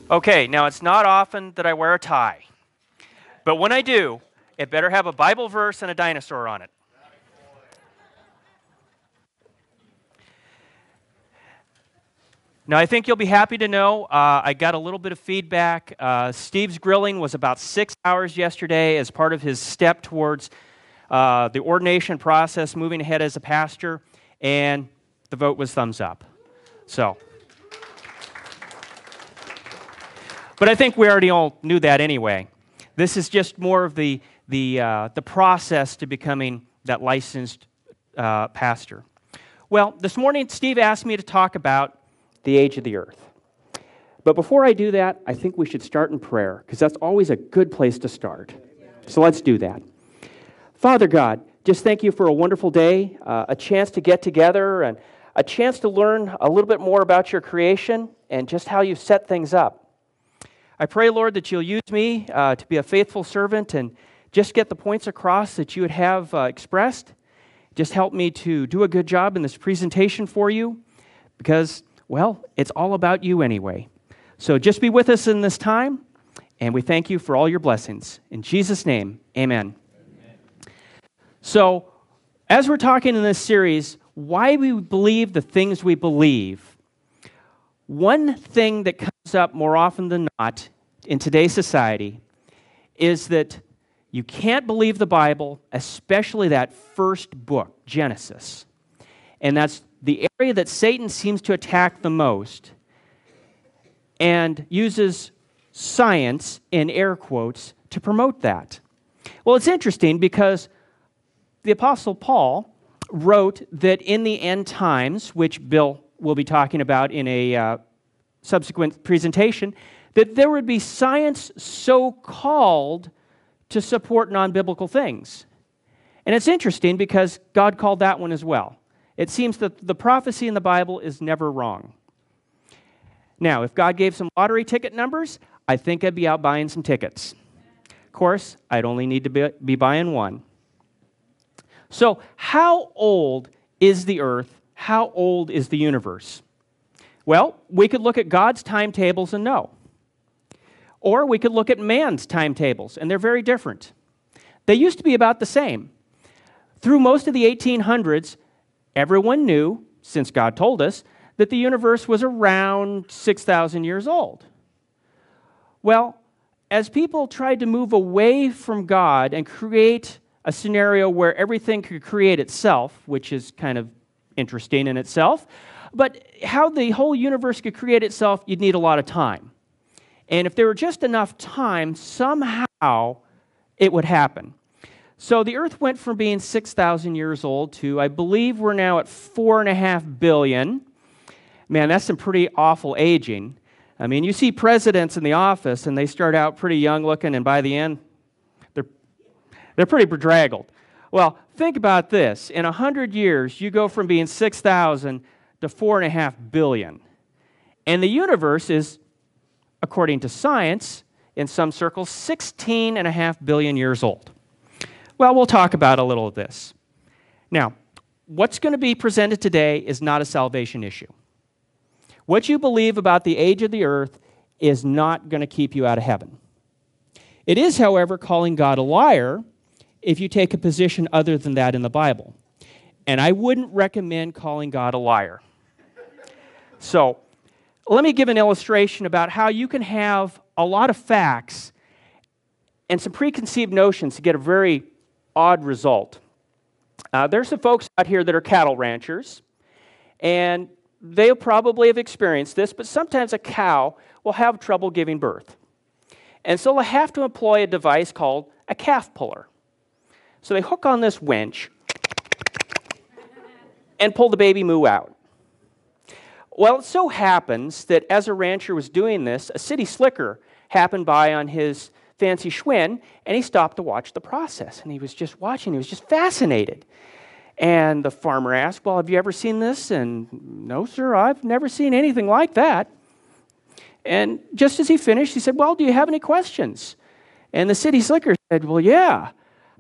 Okay, now it's not often that I wear a tie, but when I do, it better have a Bible verse and a dinosaur on it. Now, I think you'll be happy to know I got a little bit of feedback. Steve's grilling was about 6 hours yesterday as part of his step towards the ordination process, moving ahead as a pastor, and the vote was thumbs up. So, but I think we already all knew that anyway. This is just more of the process to becoming that licensed pastor. Well, this morning Steve asked me to talk about the age of the earth. But before I do that, I think we should start in prayer, because that's always a good place to start. So let's do that. Father God, just thank you for a wonderful day, a chance to get together, and a chance to learn a little bit more about your creation and just how you've set things up. I pray, Lord, that you'll use me to be a faithful servant and just get the points across that you would have expressed. Just help me to do a good job in this presentation for you, because well, it's all about you anyway. So just be with us in this time, and we thank you for all your blessings. In Jesus' name, amen. So, as we're talking in this series, why we believe the things we believe, one thing that comes up more often than not in today's society is that you can't believe the Bible, especially that first book, Genesis. And that's the area that Satan seems to attack the most, and uses science, in air quotes, to promote that. Well, it's interesting because the Apostle Paul wrote that in the end times, which Bill will be talking about in a subsequent presentation, that there would be science so-called to support non-biblical things. And it's interesting because God called that one as well. It seems that the prophecy in the Bible is never wrong. Now, if God gave some lottery ticket numbers, I think I'd be out buying some tickets. Of course, I'd only need to be buying one. So, how old is the earth? How old is the universe? Well, we could look at God's timetables and know. Or we could look at man's timetables, and they're very different. They used to be about the same. Through most of the 1800s, everyone knew, since God told us, that the universe was around 6,000 years old. Well, as people tried to move away from God and create a scenario where everything could create itself, which is kind of interesting in itself, but how the whole universe could create itself, you'd need a lot of time. And if there were just enough time, somehow it would happen. So the Earth went from being 6,000 years old to, I believe we're now at 4.5 billion. Man, that's some pretty awful aging. I mean, you see presidents in the office, and they start out pretty young looking, and by the end, they're pretty bedraggled. Well, think about this. In 100 years, you go from being 6,000 to 4.5 billion. And the universe is, according to science, in some circles, 16.5 billion years old. Well, we'll talk about a little of this. Now, what's going to be presented today is not a salvation issue. What you believe about the age of the earth is not going to keep you out of heaven. It is, however, calling God a liar if you take a position other than that in the Bible. And I wouldn't recommend calling God a liar. So, let me give an illustration about how you can have a lot of facts and some preconceived notions to get a very odd result. There's some folks out here that are cattle ranchers, and they'll probably have experienced this, but sometimes a cow will have trouble giving birth. And so they'll have to employ a device called a calf puller. So they hook on this winch and pull the baby moo out. Well, it so happens that as a rancher was doing this, a city slicker happened by on his fancy Schwinn, and he stopped to watch the process. And he was just watching. He was just fascinated. And the farmer asked, well, have you ever seen this? And no, sir, I've never seen anything like that. And just as he finished, he said, well, do you have any questions? And the city slicker said, well, yeah.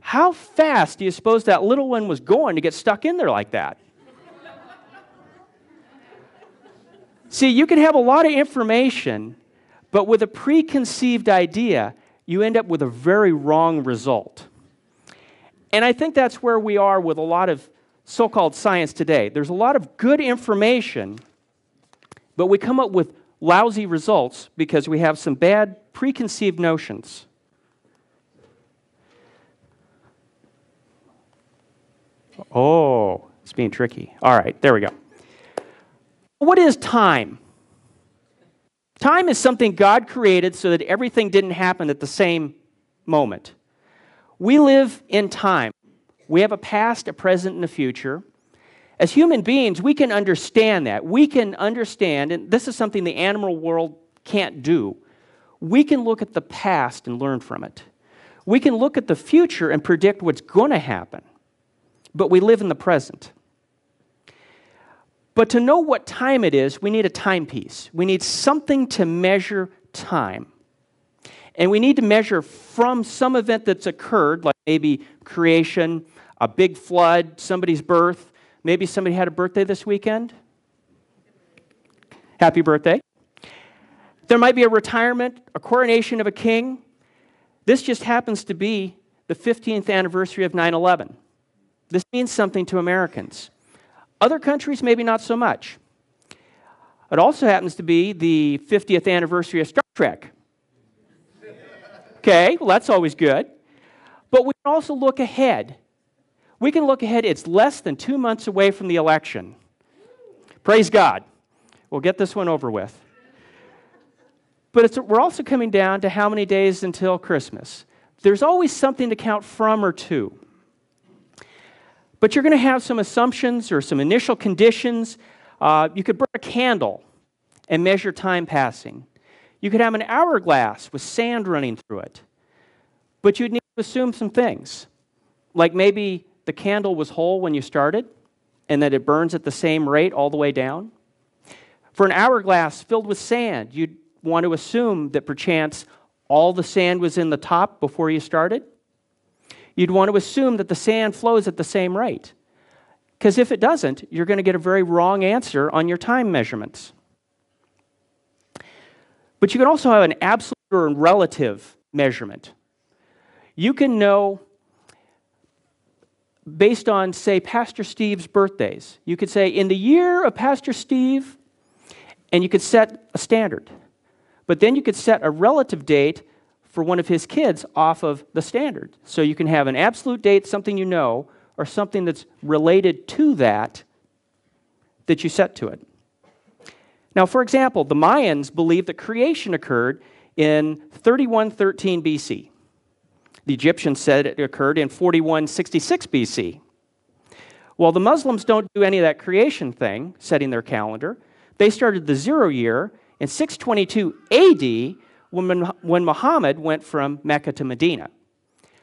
How fast do you suppose that little one was going to get stuck in there like that? See, you can have a lot of information, But with a preconceived idea, you end up with a very wrong result. And I think that's where we are with a lot of so-called science today. There's a lot of good information, but we come up with lousy results because we have some bad preconceived notions. Oh, it's being tricky. All right, there we go. What is time? Time is something God created so that everything didn't happen at the same moment. We live in time. We have a past, a present, and a future. As human beings, we can understand that. We can understand, and this is something the animal world can't do. We can look at the past and learn from it. We can look at the future and predict what's going to happen. But we live in the present. But to know what time it is, we need a timepiece. We need something to measure time. And we need to measure from some event that's occurred, like maybe creation, a big flood, somebody's birth. Maybe somebody had a birthday this weekend. Happy birthday. There might be a retirement, a coronation of a king. This just happens to be the 15th anniversary of 9/11. This means something to Americans. Other countries, maybe not so much. It also happens to be the 50th anniversary of Star Trek. Okay, well, that's always good. But we can also look ahead. We can look ahead. It's less than 2 months away from the election. Praise God. We'll get this one over with. But we're also coming down to how many days until Christmas. There's always something to count from or to. But you're going to have some assumptions or some initial conditions. You could burn a candle and measure time passing. You could have an hourglass with sand running through it. But you'd need to assume some things, like maybe the candle was whole when you started and that it burns at the same rate all the way down. For an hourglass filled with sand, you'd want to assume that perchance all the sand was in the top before you started. You'd want to assume that the sand flows at the same rate. Because if it doesn't, you're going to get a very wrong answer on your time measurements. But you can also have an absolute or relative measurement. You can know, based on, say, Pastor Steve's birthdays, you could say, in the year of Pastor Steve, and you could set a standard. But then you could set a relative date for one of his kids off of the standard. So you can have an absolute date, something you know, or something that's related to that you set to it. Now, for example, the Mayans believed that creation occurred in 3113 BC. The Egyptians said it occurred in 4166 BC. Well, the Muslims don't do any of that creation thing, setting their calendar. They started the 0 year in 622 AD when Muhammad went from Mecca to Medina.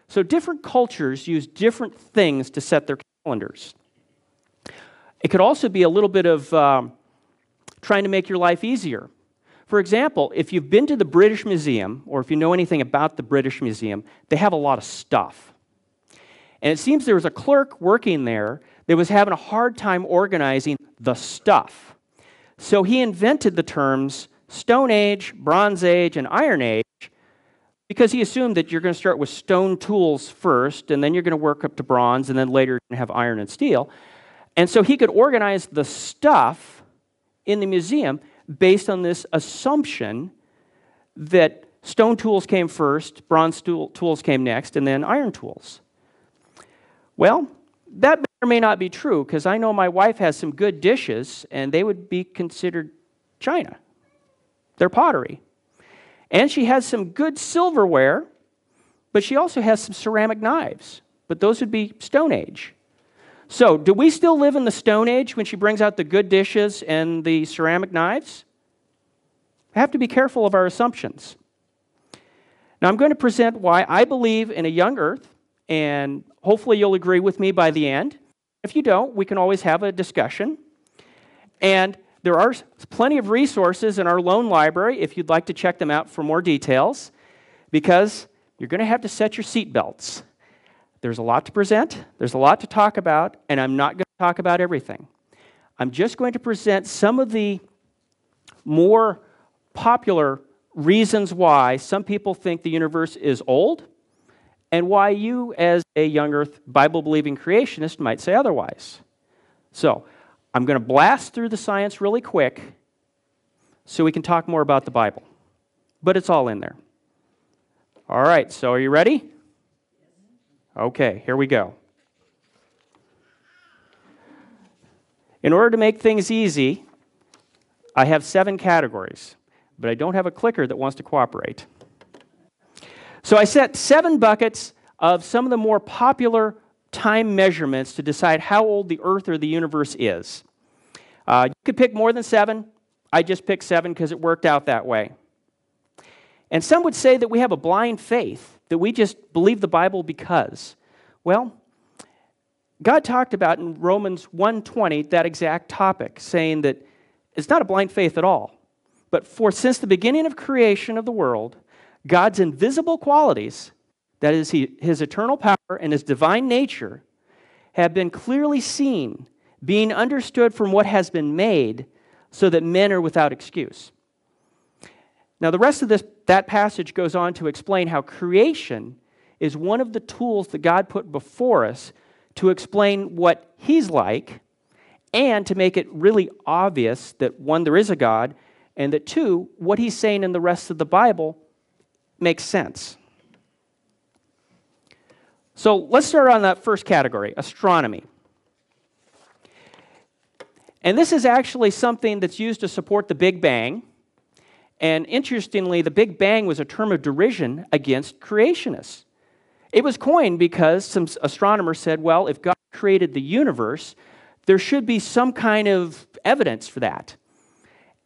So different cultures use different things to set their calendars. It could also be a little bit of trying to make your life easier. For example, if you've been to the British Museum, or if you know anything about the British Museum, they have a lot of stuff. And it seems there was a clerk working there that was having a hard time organizing the stuff. So he invented the terms Stone Age, Bronze Age, and Iron Age because he assumed that you're going to start with stone tools first, and then you're going to work up to bronze, and then later you're going to have iron and steel. And so he could organize the stuff in the museum based on this assumption that stone tools came first, bronze tools came next, and then iron tools. Well, that may or may not be true, because I know my wife has some good dishes, and they would be considered china. They're pottery. And she has some good silverware, but she also has some ceramic knives. But those would be Stone Age. So, do we still live in the Stone Age when she brings out the good dishes and the ceramic knives? We have to be careful of our assumptions. Now, I'm going to present why I believe in a young earth, and hopefully you'll agree with me by the end. If you don't, we can always have a discussion. And there are plenty of resources in our loan library if you'd like to check them out for more details, because you're going to have to set your seatbelts. There's a lot to present, there's a lot to talk about, and I'm not going to talk about everything. I'm just going to present some of the more popular reasons why some people think the universe is old and why you, as a young earth Bible-believing creationist, might say otherwise. So, I'm going to blast through the science really quick so we can talk more about the Bible. But it's all in there. All right, so are you ready? Okay, here we go. In order to make things easy, I have 7 categories, but I don't have a clicker that wants to cooperate. So I set 7 buckets of some of the more popular time measurements to decide how old the Earth or the universe is. You could pick more than 7. I just picked 7 because it worked out that way. And some would say that we have a blind faith, that we just believe the Bible because. Well, God talked about in Romans 1:20 that exact topic, saying that it's not a blind faith at all. But since the beginning of creation of the world, God's invisible qualities, that is His eternal power and His divine nature, have been clearly seen, being understood from what has been made, so that men are without excuse. Now the rest of that passage goes on to explain how creation is one of the tools that God put before us to explain what He's like, and to make it really obvious that, 1, there is a God, and that 2, what He's saying in the rest of the Bible makes sense. So let's start on that first category, astronomy. And this is actually something that's used to support the Big Bang. And interestingly, the Big Bang was a term of derision against creationists. It was coined because some astronomers said, well, if God created the universe, there should be some kind of evidence for that.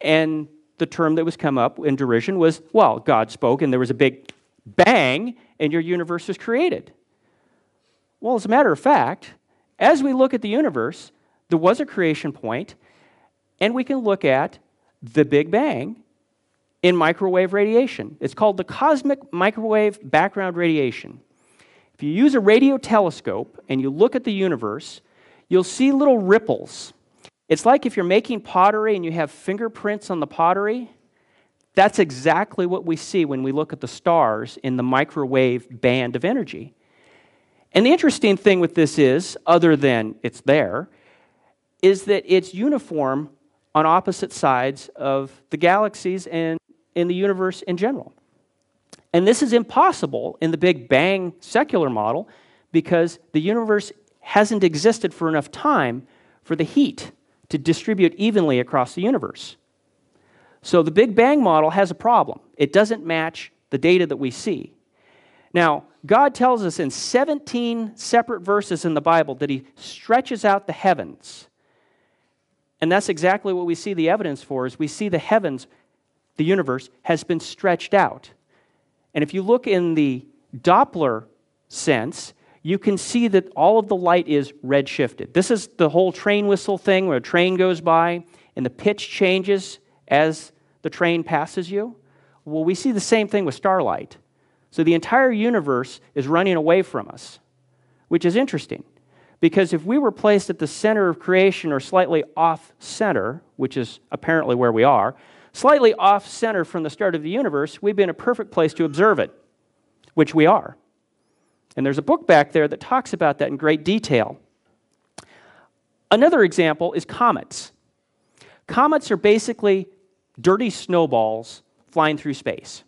And the term that was come up in derision was, well, God spoke and there was a big bang and your universe was created. Well, as a matter of fact, as we look at the universe, there was a creation point, and we can look at the Big Bang in microwave radiation. It's called the cosmic microwave background radiation. If you use a radio telescope and you look at the universe, you'll see little ripples. It's like if you're making pottery and you have fingerprints on the pottery. That's exactly what we see when we look at the stars in the microwave band of energy. And the interesting thing with this is, other than it's there, is that it's uniform on opposite sides of the galaxies and in the universe in general. And this is impossible in the Big Bang secular model because the universe hasn't existed for enough time for the heat to distribute evenly across the universe. So the Big Bang model has a problem. It doesn't match the data that we see. Now, God tells us in 17 separate verses in the Bible that He stretches out the heavens. And that's exactly what we see the evidence for, is we see the heavens, the universe, has been stretched out. And if you look in the Doppler sense, you can see that all of the light is redshifted. This is the whole train whistle thing where a train goes by and the pitch changes as the train passes you. Well, we see the same thing with starlight. So the entire universe is running away from us, which is interesting. Because if we were placed at the center of creation or slightly off-center, which is apparently where we are, slightly off-center from the start of the universe, we'd be in a perfect place to observe it, which we are. And there's a book back there that talks about that in great detail. Another example is comets. Comets are basically dirty snowballs flying through space.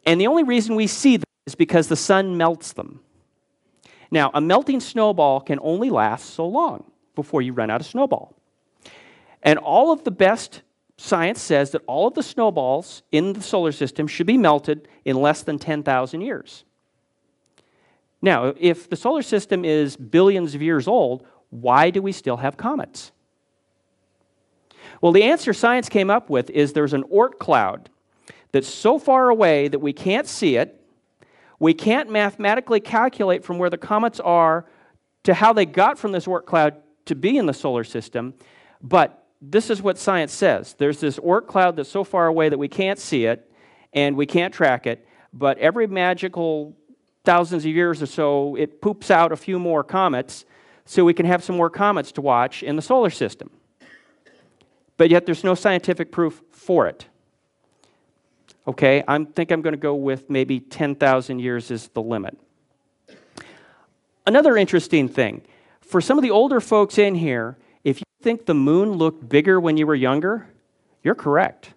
And the only reason we see them is because the sun melts them. Now, a melting snowball can only last so long before you run out of snowball. And all of the best science says that all of the snowballs in the solar system should be melted in less than 10,000 years. Now, if the solar system is billions of years old, why do we still have comets? Well, the answer science came up with is there's an Oort cloud that's so far away that we can't see it. We can't mathematically calculate from where the comets are to how they got from this Oort cloud to be in the solar system. But this is what science says. There's this Oort cloud that's so far away that we can't see it and we can't track it. But every magical thousands of years or so, it poops out a few more comets so we can have some more comets to watch in the solar system. But yet there's no scientific proof for it. Okay, I think I'm going to go with maybe 10,000 years is the limit. Another interesting thing, for some of the older folks in here, if you think the moon looked bigger when you were younger, you're correct.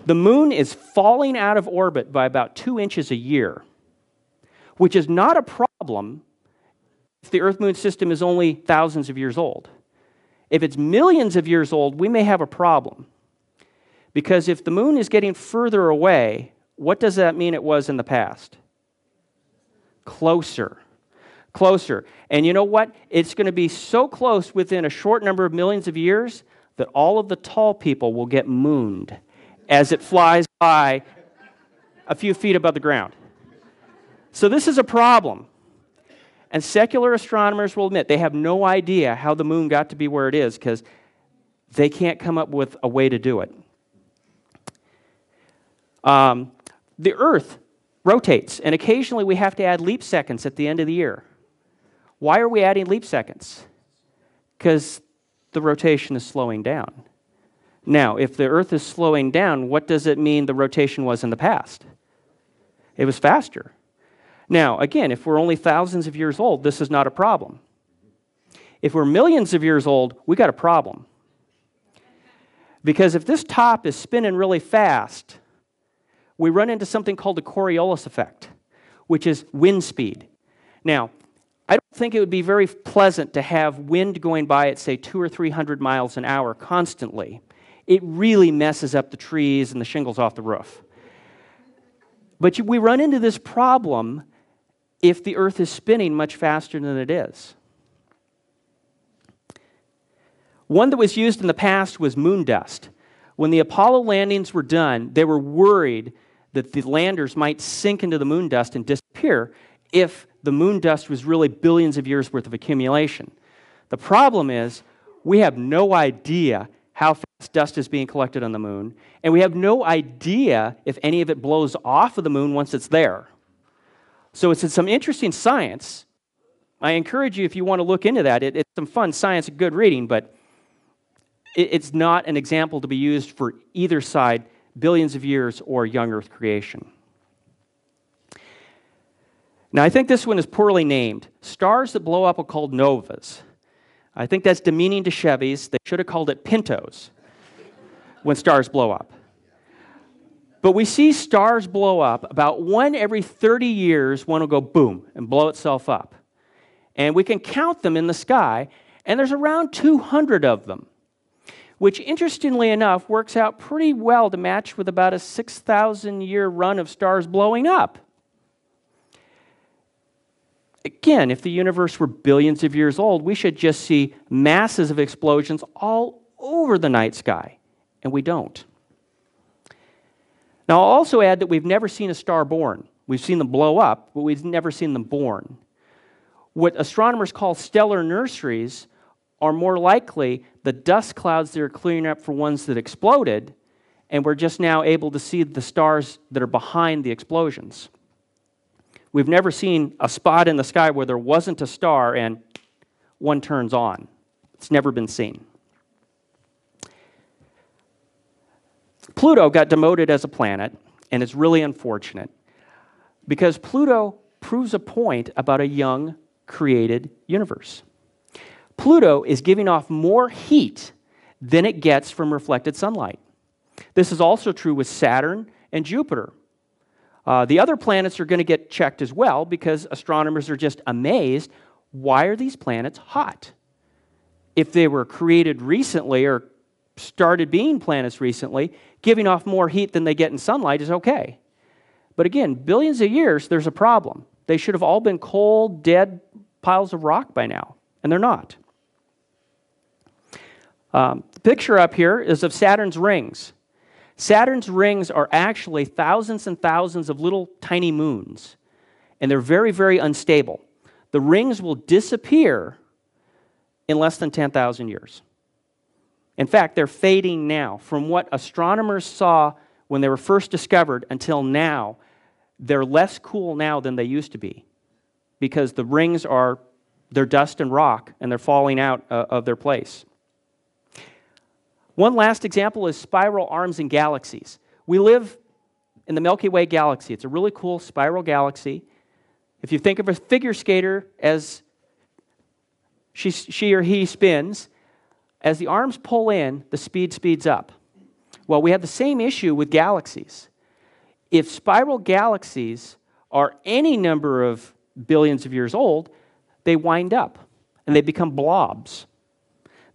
The moon is falling out of orbit by about 2 inches a year, which is not a problem if the Earth-Moon system is only thousands of years old. If it's millions of years old, we may have a problem. Because if the moon is getting further away, what does that mean it was in the past? Closer. Closer. And you know what? It's going to be so close within a short number of millions of years that all of the tall people will get mooned as it flies by a few feet above the ground. So this is a problem. And secular astronomers will admit they have no idea how the moon got to be where it is because they can't come up with a way to do it. The Earth rotates, and occasionally we have to add leap seconds at the end of the year. Why are we adding leap seconds? Because the rotation is slowing down. Now, if the Earth is slowing down, what does it mean the rotation was in the past? It was faster. Now, again, if we're only thousands of years old, this is not a problem. If we're millions of years old, we got a problem. Because if this top is spinning really fast, we run into something called the Coriolis effect, which is wind speed. Now, I don't think it would be very pleasant to have wind going by at, say, 200 or 300 miles an hour constantly. It really messes up the trees and the shingles off the roof. But we run into this problem if the Earth is spinning much faster than it is. One that was used in the past was moon dust. When the Apollo landings were done, they were worried that the landers might sink into the moon dust and disappear if the moon dust was really billions of years worth of accumulation. The problem is we have no idea how fast dust is being collected on the moon, and we have no idea if any of it blows off of the moon once it's there. So it's some interesting science. I encourage you, if you want to look into that, it's some fun science and good reading, but it's not an example to be used for either side, billions of years or young Earth creation. Now, I think this one is poorly named. Stars that blow up are called novas. I think that's demeaning to Chevys. They should have called it Pintos when stars blow up. But we see stars blow up. About one every 30 years, one will go boom and blow itself up. And we can count them in the sky, and there's around 200 of them, which interestingly enough works out pretty well to match with about a 6,000-year run of stars blowing up. Again, if the universe were billions of years old, we should just see masses of explosions all over the night sky, and we don't. Now, I'll also add that we've never seen a star born. We've seen them blow up, but we've never seen them born. What astronomers call stellar nurseries are more likely the dust clouds that are clearing up for ones that exploded, and we're just now able to see the stars that are behind the explosions. We've never seen a spot in the sky where there wasn't a star and one turns on. It's never been seen. Pluto got demoted as a planet, and it's really unfortunate because Pluto proves a point about a young, created universe. Pluto is giving off more heat than it gets from reflected sunlight. This is also true with Saturn and Jupiter. The other planets are going to get checked as well because astronomers are just amazed. Why are these planets hot? If they were created recently or started being planets recently, giving off more heat than they get in sunlight is okay. But again, billions of years, there's a problem. They should have all been cold, dead piles of rock by now, and they're not. The picture up here is of Saturn's rings. Saturn's rings are actually thousands and thousands of little tiny moons, and they're very, very unstable. The rings will disappear in less than 10,000 years. In fact, they're fading now. From what astronomers saw when they were first discovered until now, they're less cool now than they used to be because the rings they're dust and rock, and they're falling out of their place. One last example is spiral arms in galaxies. We live in the Milky Way galaxy. It's a really cool spiral galaxy. If you think of a figure skater as she or he spins, as the arms pull in, the speed speeds up. Well, we have the same issue with galaxies. If spiral galaxies are any number of billions of years old, they wind up and they become blobs.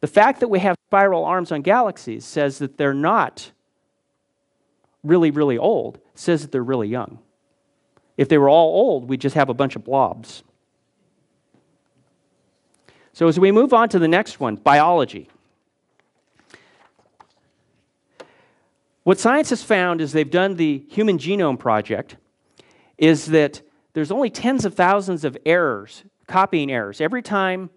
The fact that we have spiral arms on galaxies says that they're not really, really old, says that they're really young. If they were all old, we'd just have a bunch of blobs. So as we move on to the next one, biology. What science has found is they've done the Human Genome Project, is that there's only tens of thousands of errors, copying errors. Every time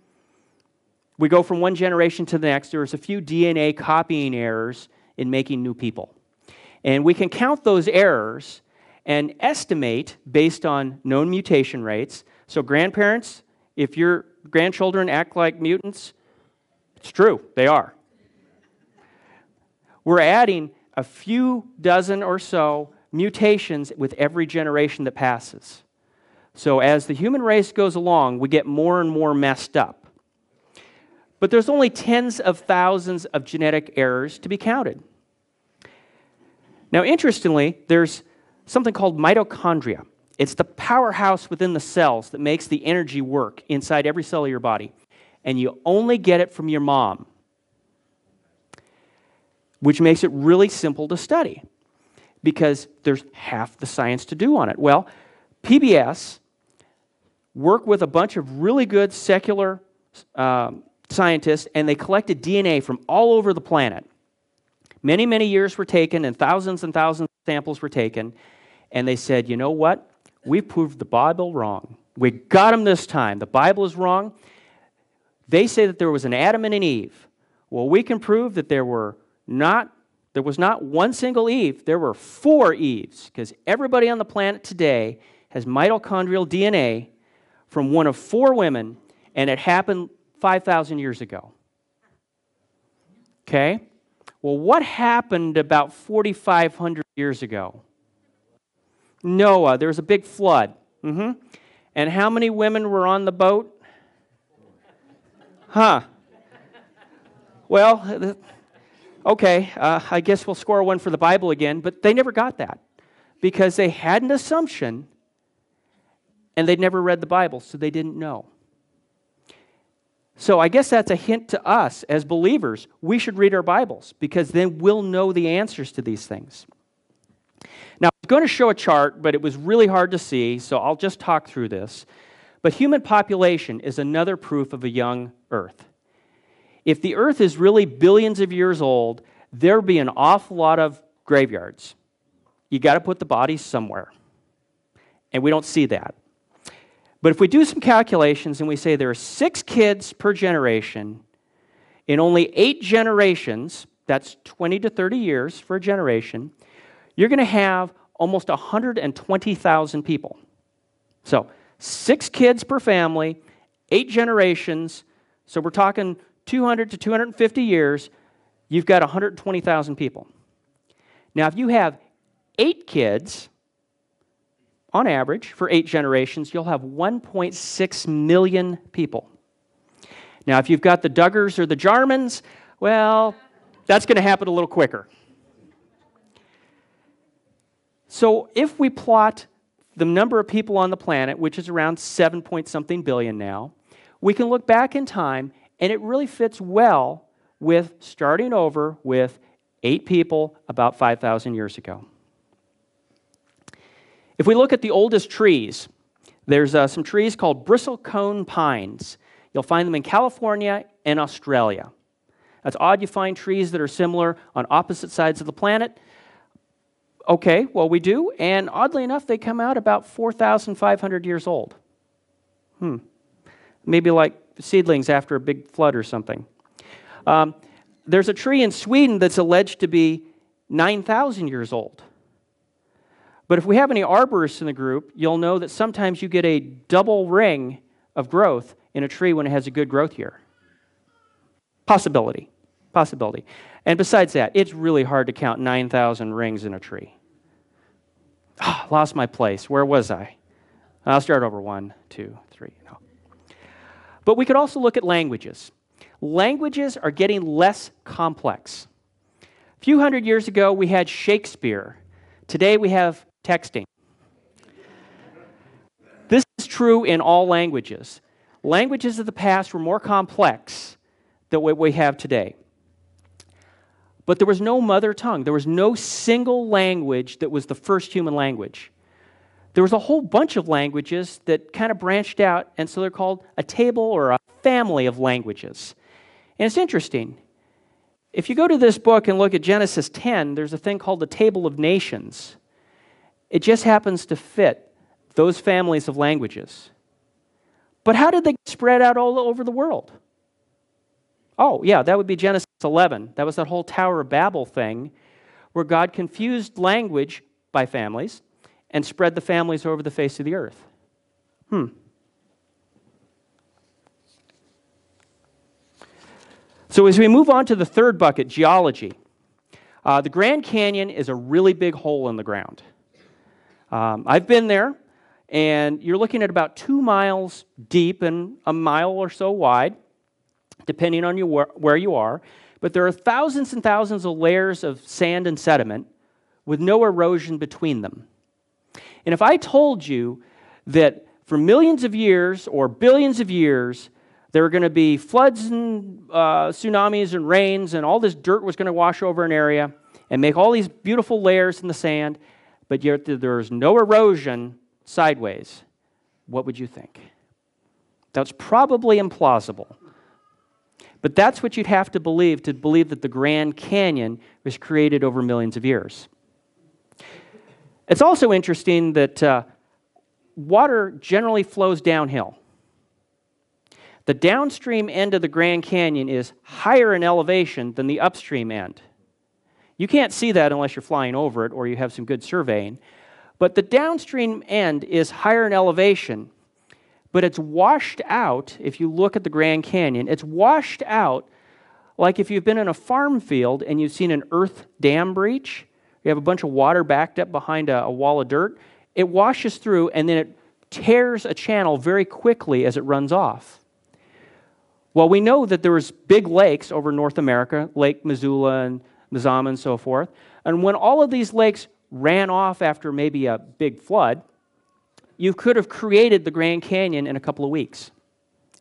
we go from one generation to the next, there's a few DNA copying errors in making new people. And we can count those errors and estimate based on known mutation rates. So grandparents, if your grandchildren act like mutants, it's true, they are. We're adding a few dozen or so mutations with every generation that passes. So as the human race goes along, we get more and more messed up. But there's only tens of thousands of genetic errors to be counted. Now, interestingly, there's something called mitochondria. It's the powerhouse within the cells that makes the energy work inside every cell of your body. And you only get it from your mom, which makes it really simple to study because there's half the science to do on it. Well, PBS worked with a bunch of really good secular scientists, and they collected DNA from all over the planet. Many, many years were taken, and thousands of samples were taken, and they said, you know what? We proved the Bible wrong. We got them this time. The Bible is wrong. They say that there was an Adam and an Eve. Well, we can prove that there was not one single Eve. There were 4 Eves, because everybody on the planet today has mitochondrial DNA from one of 4 women, and it happened 5,000 years ago. Okay? Well, what happened about 4,500 years ago? Noah, there was a big flood. And how many women were on the boat? Huh. Well, okay, I guess we'll score one for the Bible again, but they never got that because they had an assumption and they'd never read the Bible, so they didn't know. So I guess that's a hint to us as believers. We should read our Bibles because then we'll know the answers to these things. Now, I was going to show a chart, but it was really hard to see, so I'll just talk through this. But human population is another proof of a young Earth. If the Earth is really billions of years old, there'll be an awful lot of graveyards. You got to put the bodies somewhere. And we don't see that. But if we do some calculations and we say there are 6 kids per generation, in only 8 generations, that's 20 to 30 years for a generation, you're going to have almost 120,000 people. So 6 kids per family, 8 generations, so we're talking 200 to 250 years, you've got 120,000 people. Now, if you have 8 kids, on average, for 8 generations, you'll have 1.6 million people. Now, if you've got the Duggars or the Jarmans, well, that's going to happen a little quicker. So if we plot the number of people on the planet, which is around 7-point-something billion now, we can look back in time, and it really fits well with starting over with 8 people about 5,000 years ago. If we look at the oldest trees, there's some trees called bristlecone pines. You'll find them in California and Australia. That's odd you find trees that are similar on opposite sides of the planet. Okay, well, we do, and oddly enough, they come out about 4,500 years old. Maybe like seedlings after a big flood or something. There's a tree in Sweden that's alleged to be 9,000 years old. But if we have any arborists in the group, you'll know that sometimes you get a double ring of growth in a tree when it has a good growth year. Possibility. And besides that, it's really hard to count 9,000 rings in a tree. lost my place. Where was I? I'll start over. 1, 2, 3. No. But we could also look at languages. Languages are getting less complex. A few hundred years ago, we had Shakespeare. Today, we have texting. This is true in all languages. Languages of the past were more complex than what we have today. But there was no mother tongue. There was no single language that was the first human language. There was a whole bunch of languages that kind of branched out, and so they're called a table or a family of languages. And it's interesting. If you go to this book and look at Genesis 10, there's a thing called the Table of Nations. It just happens to fit those families of languages. But how did they spread out all over the world? Oh, yeah, that would be Genesis 11. That was that whole Tower of Babel thing where God confused language by families and spread the families over the face of the earth. So as we move on to the third bucket, geology, the Grand Canyon is a really big hole in the ground. I've been there, and you're looking at about 2 miles deep and a mile or so wide, depending on where you are. But there are thousands and thousands of layers of sand and sediment with no erosion between them. And if I told you that for millions of years or billions of years, there were going to be floods and tsunamis and rains, and all this dirt was going to wash over an area and make all these beautiful layers in the sand, but yet there's no erosion sideways, what would you think? That's probably implausible. But that's what you'd have to believe that the Grand Canyon was created over millions of years. It's also interesting that water generally flows downhill. The downstream end of the Grand Canyon is higher in elevation than the upstream end. You can't see that unless you're flying over it or you have some good surveying. But the downstream end is higher in elevation, but it's washed out. If you look at the Grand Canyon, it's washed out like if you've been in a farm field and you've seen an earth dam breach. You have a bunch of water backed up behind a wall of dirt. It washes through and then it tears a channel very quickly as it runs off. Well, we know that there was big lakes over North America, Lake Missoula and Mazama and so forth. And when all of these lakes ran off after maybe a big flood, you could have created the Grand Canyon in a couple of weeks.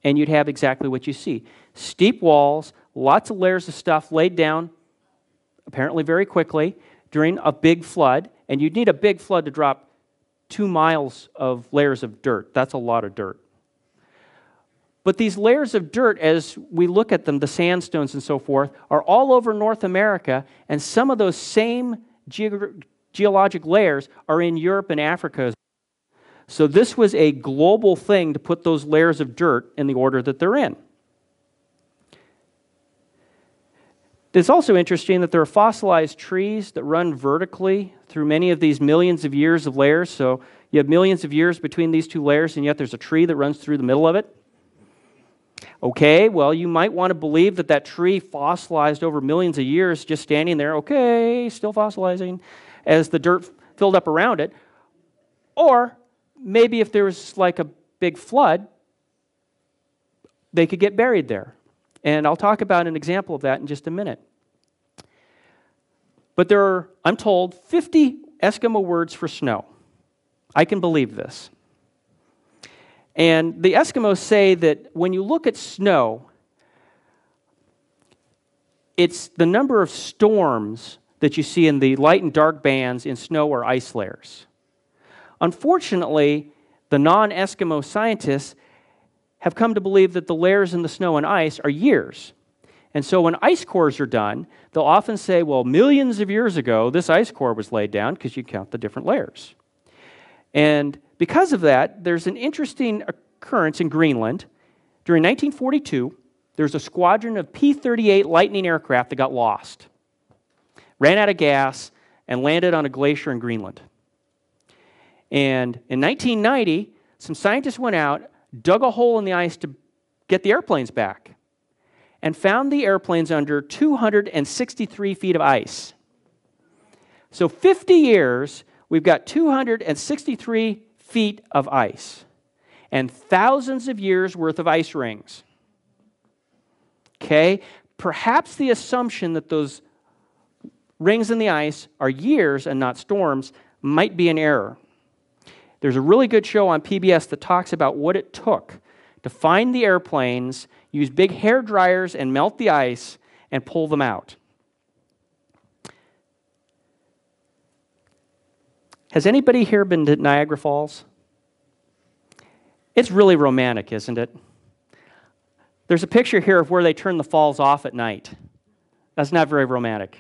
And you'd have exactly what you see. Steep walls, lots of layers of stuff laid down, apparently very quickly, during a big flood. And you'd need a big flood to drop 2 miles of layers of dirt. That's a lot of dirt. But these layers of dirt, as we look at them, the sandstones and so forth, are all over North America, and some of those same geologic layers are in Europe and Africa. So this was a global thing to put those layers of dirt in the order that they're in. It's also interesting that there are fossilized trees that run vertically through many of these millions of years of layers. So you have millions of years between these two layers, and yet there's a tree that runs through the middle of it. Okay, well, you might want to believe that that tree fossilized over millions of years just standing there, okay, still fossilizing, as the dirt filled up around it. Or maybe if there was like a big flood, they could get buried there. And I'll talk about an example of that in just a minute. But there are, I'm told, 50 Eskimo words for snow. I can believe this. And the Eskimos say that when you look at snow, it's the number of storms that you see in the light and dark bands in snow or ice layers. Unfortunately, the non-Eskimo scientists have come to believe that the layers in the snow and ice are years. And so when ice cores are done, they'll often say, well, millions of years ago, this ice core was laid down, because you count the different layers. And because of that, there's an interesting occurrence in Greenland. During 1942, there's a squadron of P-38 Lightning aircraft that got lost, ran out of gas, and landed on a glacier in Greenland. And in 1990, some scientists went out, dug a hole in the ice to get the airplanes back, and found the airplanes under 263 feet of ice. So 50 years we've got 263 feet of ice and thousands of years worth of ice rings. Okay? Perhaps the assumption that those rings in the ice are years and not storms might be an error. There's a really good show on PBS that talks about what it took to find the airplanes, use big hair dryers and melt the ice and pull them out. Has anybody here been to Niagara Falls? It's really romantic, isn't it? There's a picture here of where they turn the falls off at night. That's not very romantic.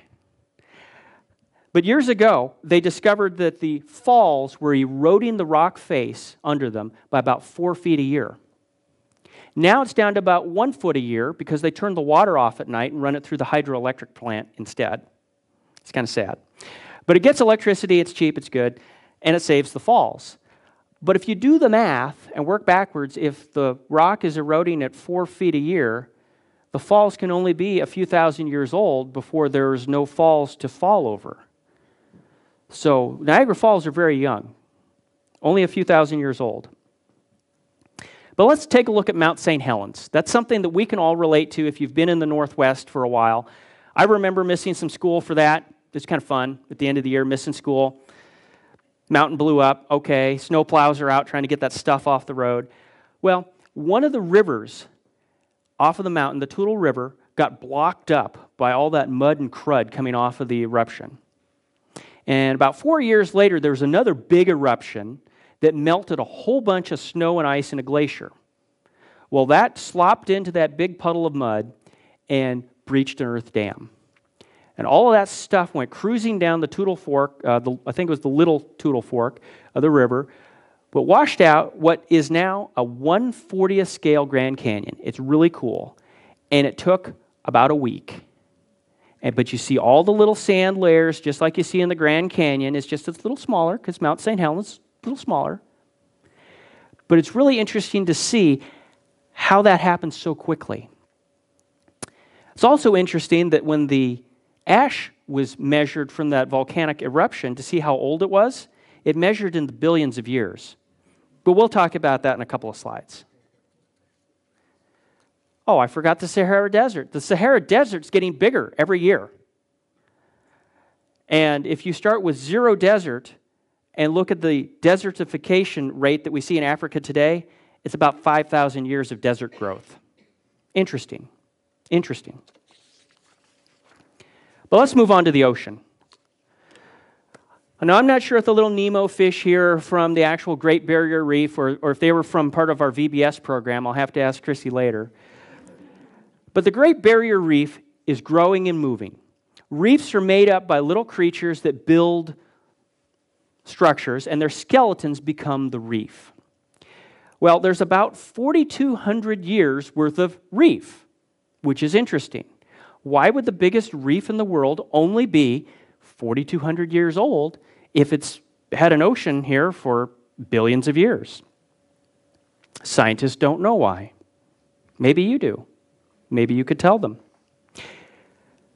But years ago, they discovered that the falls were eroding the rock face under them by about 4 feet a year. Now it's down to about 1 foot a year because they turn the water off at night and run it through the hydroelectric plant instead. It's kind of sad. But it gets electricity, it's cheap, it's good, and it saves the falls. But if you do the math and work backwards, if the rock is eroding at 4 feet a year, the falls can only be a few thousand years old before there's no falls to fall over. So Niagara Falls are very young, only a few thousand years old. But let's take a look at Mount St. Helens. That's something that we can all relate to if you've been in the Northwest for a while. I remember missing some school for that. It's kind of fun at the end of the year, missing school. Mountain blew up, okay. Snow plows are out trying to get that stuff off the road. Well, one of the rivers off of the mountain, the Toutle River, got blocked up by all that mud and crud coming off of the eruption. And about 4 years later, there was another big eruption that melted a whole bunch of snow and ice in a glacier. Well, that slopped into that big puddle of mud and breached an earth dam. And all of that stuff went cruising down the Toutle Fork, I think it was the Little Toutle Fork of the river, but washed out what is now a 1/40th scale Grand Canyon. It's really cool. And it took about a week. But you see all the little sand layers, just like you see in the Grand Canyon. It's just a little smaller, because Mount St. Helens is a little smaller. But it's really interesting to see how that happens so quickly. It's also interesting that when the ash was measured from that volcanic eruption to see how old it was, it measured in the billions of years. But we'll talk about that in a couple of slides. Oh, I forgot the Sahara Desert. The Sahara Desert's getting bigger every year. And if you start with zero desert and look at the desertification rate that we see in Africa today, it's about 5,000 years of desert growth. Interesting. Interesting. But let's move on to the ocean. Now, I'm not sure if the little Nemo fish here are from the actual Great Barrier Reef or if they were from part of our VBS program. I'll have to ask Chrissy later. But the Great Barrier Reef is growing and moving. Reefs are made up by little creatures that build structures, and their skeletons become the reef. Well, there's about 4,200 years worth of reef, which is interesting. Why would the biggest reef in the world only be 4,200 years old if it's had an ocean here for billions of years? Scientists don't know why. Maybe you do. Maybe you could tell them.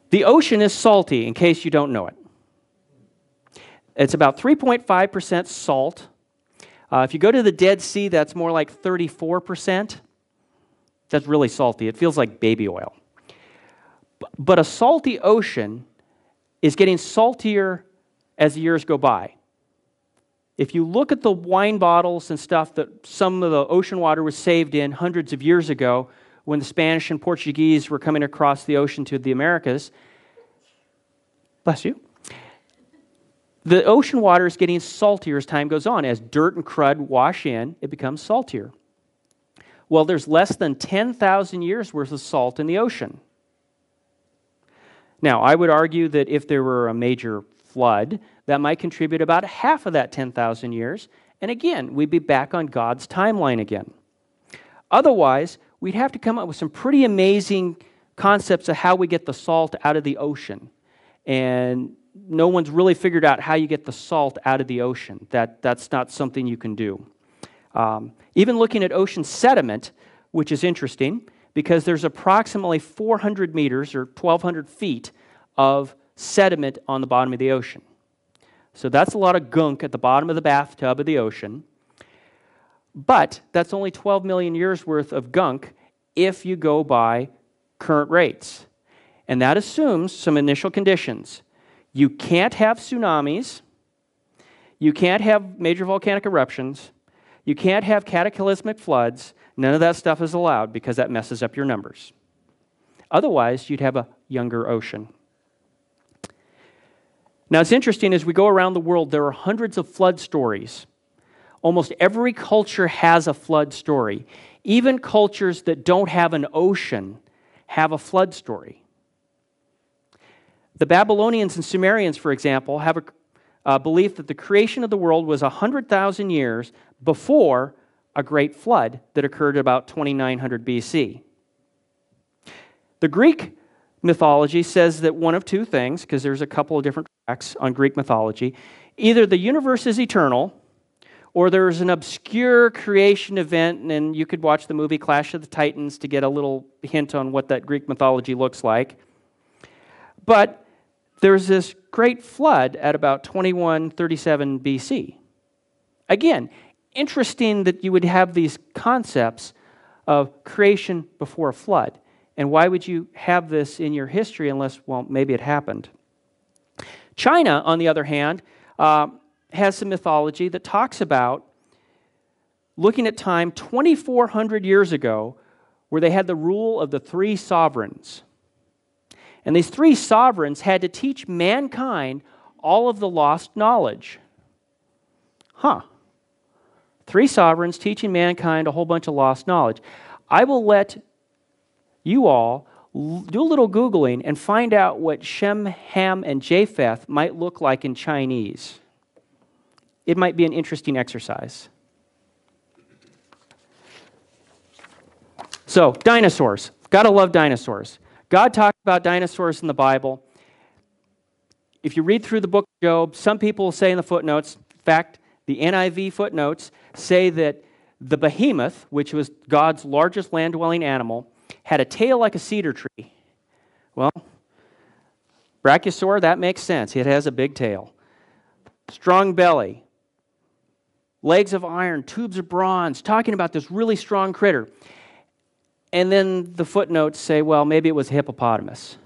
The ocean is salty, in case you don't know it. It's about 3.5% salt. If you go to the Dead Sea, that's more like 34%. That's really salty. It feels like baby oil. But a salty ocean is getting saltier as the years go by. If you look at the wine bottles and stuff that some of the ocean water was saved in hundreds of years ago when the Spanish and Portuguese were coming across the ocean to the Americas, bless you, the ocean water is getting saltier as time goes on. As dirt and crud wash in, it becomes saltier. Well, there's less than 10,000 years worth of salt in the ocean. Now, I would argue that if there were a major flood, that might contribute about half of that 10,000 years. And again, we'd be back on God's timeline again. Otherwise, we'd have to come up with some pretty amazing concepts of how we get the salt out of the ocean. And no one's really figured out how you get the salt out of the ocean. That's not something you can do. Even looking at ocean sediment, which is interesting, because there's approximately 400 meters or 1,200 feet of sediment on the bottom of the ocean. So that's a lot of gunk at the bottom of the bathtub of the ocean. But that's only 12 million years worth of gunk if you go by current rates. And that assumes some initial conditions. You can't have tsunamis. You can't have major volcanic eruptions. You can't have cataclysmic floods. None of that stuff is allowed because that messes up your numbers. Otherwise, you'd have a younger ocean. Now, it's interesting, as we go around the world, there are hundreds of flood stories. Almost every culture has a flood story. Even cultures that don't have an ocean have a flood story. The Babylonians and Sumerians, for example, have a belief that the creation of the world was 100,000 years before a great flood that occurred about 2900 BC. The Greek mythology says that one of two things, because there's a couple of different tracks on Greek mythology. Either the universe is eternal, or there's an obscure creation event, and you could watch the movie Clash of the Titans to get a little hint on what that Greek mythology looks like. But there's this great flood at about 2137 BC. Again, interesting that you would have these concepts of creation before a flood. And why would you have this in your history unless, well, maybe it happened? China, on the other hand, has some mythology that talks about looking at time 2,400 years ago where they had the rule of the three sovereigns. And these three sovereigns had to teach mankind all of the lost knowledge. Three sovereigns teaching mankind a whole bunch of lost knowledge. I will let you all do a little Googling and find out what Shem, Ham, and Japheth might look like in Chinese. It might be an interesting exercise. So, dinosaurs. Gotta love dinosaurs. God talked about dinosaurs in the Bible. If you read through the book of Job, some people say in the footnotes, in fact, the NIV footnotes say that the behemoth, which was God's largest land-dwelling animal, had a tail like a cedar tree. Well, Brachiosaur, that makes sense. It has a big tail. Strong belly. Legs of iron, tubes of bronze, talking about this really strong critter. And then the footnotes say, well, maybe it was a hippopotamus.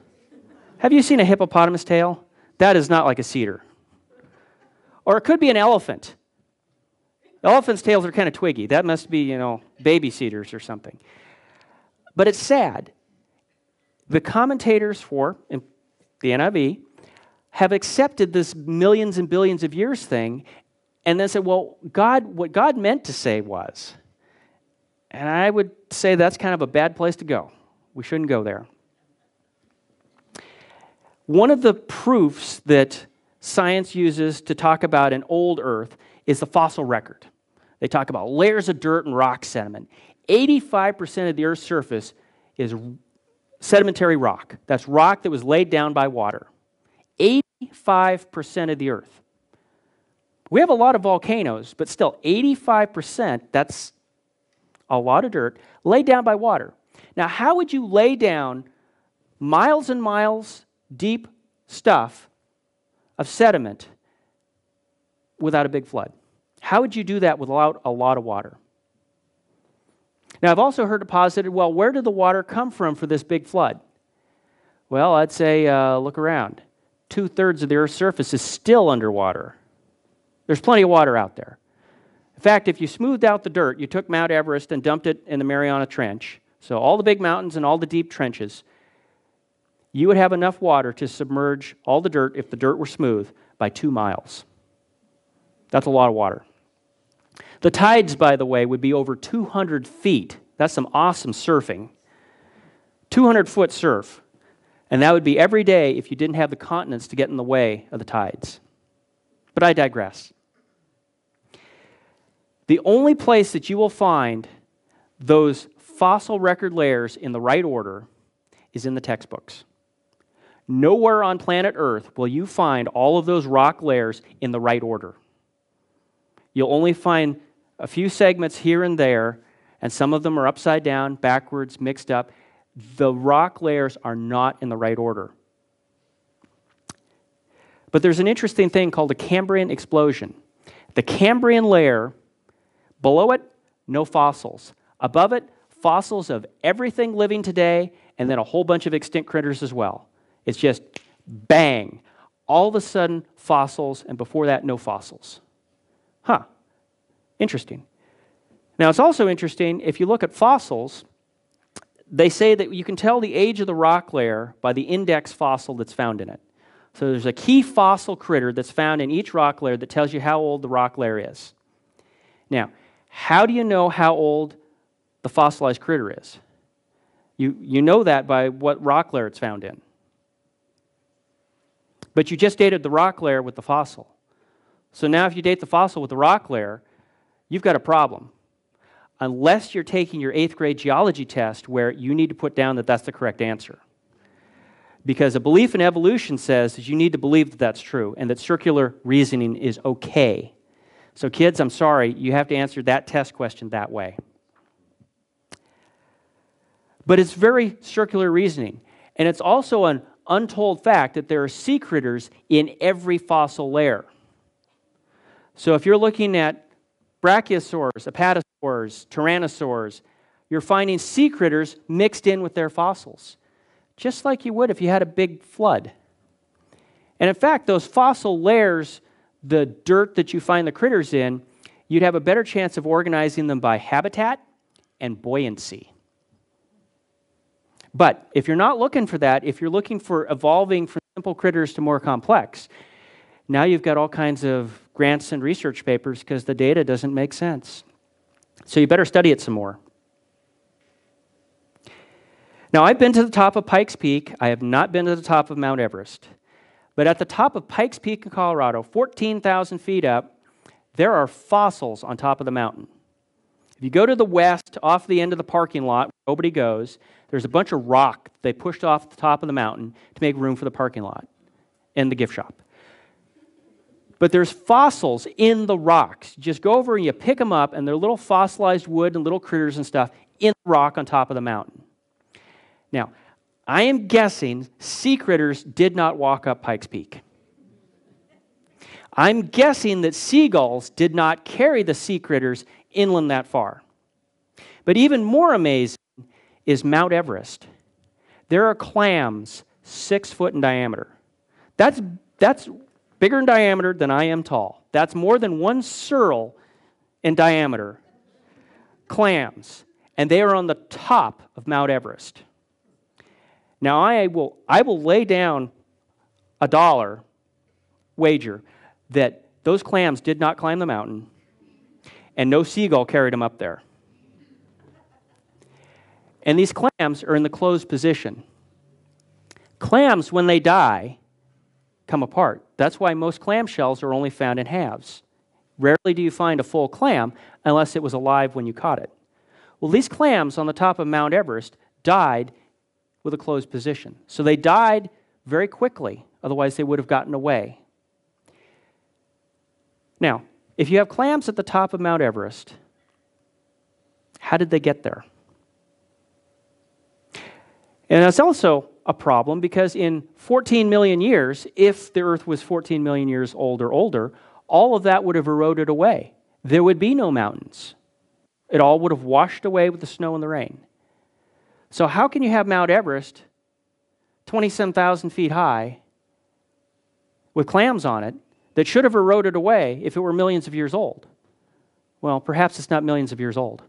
Have you seen a hippopotamus tail? That is not like a cedar. Or it could be an elephant. Elephants' tails are kind of twiggy. That must be, baby cedars or something. But it's sad. The commentators for the NIV have accepted this millions and billions of years thing and then said, well, what God meant to say was. And I would say that's kind of a bad place to go. We shouldn't go there. One of the proofs that science uses to talk about an old Earth is the fossil record. They talk about layers of dirt and rock sediment. 85% of the Earth's surface is sedimentary rock. That's rock that was laid down by water. 85% of the Earth. We have a lot of volcanoes, but still 85%, that's a lot of dirt, laid down by water. Now, how would you lay down miles and miles deep stuff of sediment without a big flood? How would you do that without a lot of water? Now, I've also heard it posited, well, where did the water come from for this big flood? Well, I'd say look around. 2/3 of the Earth's surface is still underwater. There's plenty of water out there. In fact, if you smoothed out the dirt, you took Mount Everest and dumped it in the Mariana Trench, so all the big mountains and all the deep trenches, you would have enough water to submerge all the dirt, if the dirt were smooth, by 2 miles. That's a lot of water. The tides, by the way, would be over 200 feet. That's some awesome surfing. 200-foot surf. And that would be every day if you didn't have the continents to get in the way of the tides. But I digress. The only place that you will find those fossil record layers in the right order is in the textbooks. Nowhere on planet Earth will you find all of those rock layers in the right order. You'll only find a few segments here and there, and some of them are upside down, backwards, mixed up. The rock layers are not in the right order. But there's an interesting thing called a Cambrian explosion. The Cambrian layer, below it, no fossils. Above it, fossils of everything living today, and then a whole bunch of extinct critters as well. It's just bang. All of a sudden, fossils, and before that, no fossils. Huh. Interesting. Now, it's also interesting, if you look at fossils, they say that you can tell the age of the rock layer by the index fossil that's found in it. So there's a key fossil critter that's found in each rock layer that tells you how old the rock layer is. Now, how do you know how old the fossilized critter is? You know that by what rock layer it's found in. But you just dated the rock layer with the fossil. So now if you date the fossil with the rock layer, you've got a problem. Unless you're taking your 8th grade geology test where you need to put down that that's the correct answer. Because a belief in evolution says that you need to believe that that's true and that circular reasoning is okay. So kids, I'm sorry, you have to answer that test question that way. But it's very circular reasoning. And it's also an untold fact that there are sea critters in every fossil layer. So if you're looking at brachiosaurs, apatosaurs, tyrannosaurs, you're finding sea critters mixed in with their fossils, just like you would if you had a big flood. And in fact, those fossil layers, the dirt that you find the critters in, you'd have a better chance of organizing them by habitat and buoyancy. But if you're not looking for that, if you're looking for evolving from simple critters to more complex, now you've got all kinds of grants and research papers because the data doesn't make sense. So you better study it some more. Now, I've been to the top of Pikes Peak. I have not been to the top of Mount Everest. But at the top of Pikes Peak in Colorado, 14,000 feet up, there are fossils on top of the mountain. If you go to the west, off the end of the parking lot where nobody goes, there's a bunch of rock they pushed off the top of the mountain to make room for the parking lot and the gift shop. But there's fossils in the rocks. You just go over and you pick them up, and they're little fossilized wood and little critters and stuff in the rock on top of the mountain. Now, I am guessing sea critters did not walk up Pikes Peak. I'm guessing that seagulls did not carry the sea critters inland that far. But even more amazing is Mount Everest. There are clams 6 foot in diameter. That's bigger in diameter than I am tall. That's more than one Searle in diameter. Clams. And they are on the top of Mount Everest. Now, I will lay down $1 wager that those clams did not climb the mountain and no seagull carried them up there. And these clams are in the closed position. Clams, when they die, come apart. That's why most clam shells are only found in halves. Rarely do you find a full clam unless it was alive when you caught it. Well, these clams on the top of Mount Everest died with a closed position. So they died very quickly, otherwise they would have gotten away. Now, if you have clams at the top of Mount Everest, how did they get there? And that's also a problem because in 14 million years, if the Earth was 14 million years old or older, all of that would have eroded away. There would be no mountains. It all would have washed away with the snow and the rain. So how can you have Mount Everest 27,000 feet high with clams on it that should have eroded away if it were millions of years old? Well, perhaps it's not millions of years old.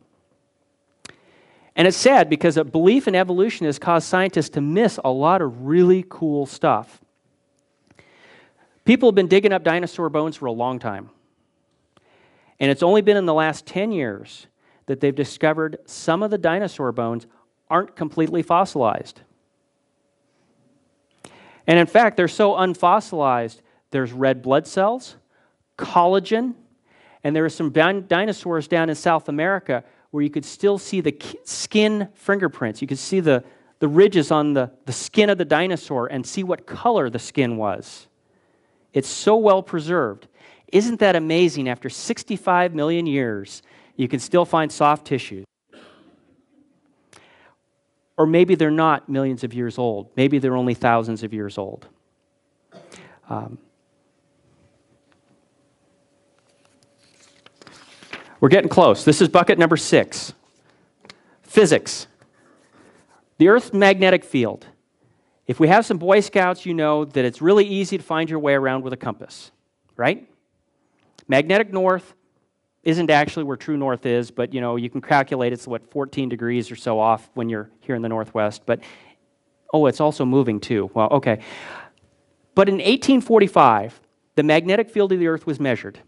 And it's sad because a belief in evolution has caused scientists to miss a lot of really cool stuff. People have been digging up dinosaur bones for a long time. And it's only been in the last 10 years that they've discovered some of the dinosaur bones aren't completely fossilized. And in fact, they're so unfossilized, there's red blood cells, collagen, and there are some dinosaurs down in South America where you could still see the skin fingerprints. You could see the ridges on the skin of the dinosaur and see what color the skin was. It's so well preserved. Isn't that amazing? After 65 million years, you can still find soft tissues. Or maybe they're not millions of years old. Maybe they're only thousands of years old. We're getting close. This is bucket number 6. Physics. The Earth's magnetic field. If we have some Boy Scouts, you know that it's really easy to find your way around with a compass, right? Magnetic north isn't actually where true north is, but you can calculate it's 14 degrees or so off when you're here in the northwest. But it's also moving too. Well, okay. But in 1845, the magnetic field of the Earth was measured.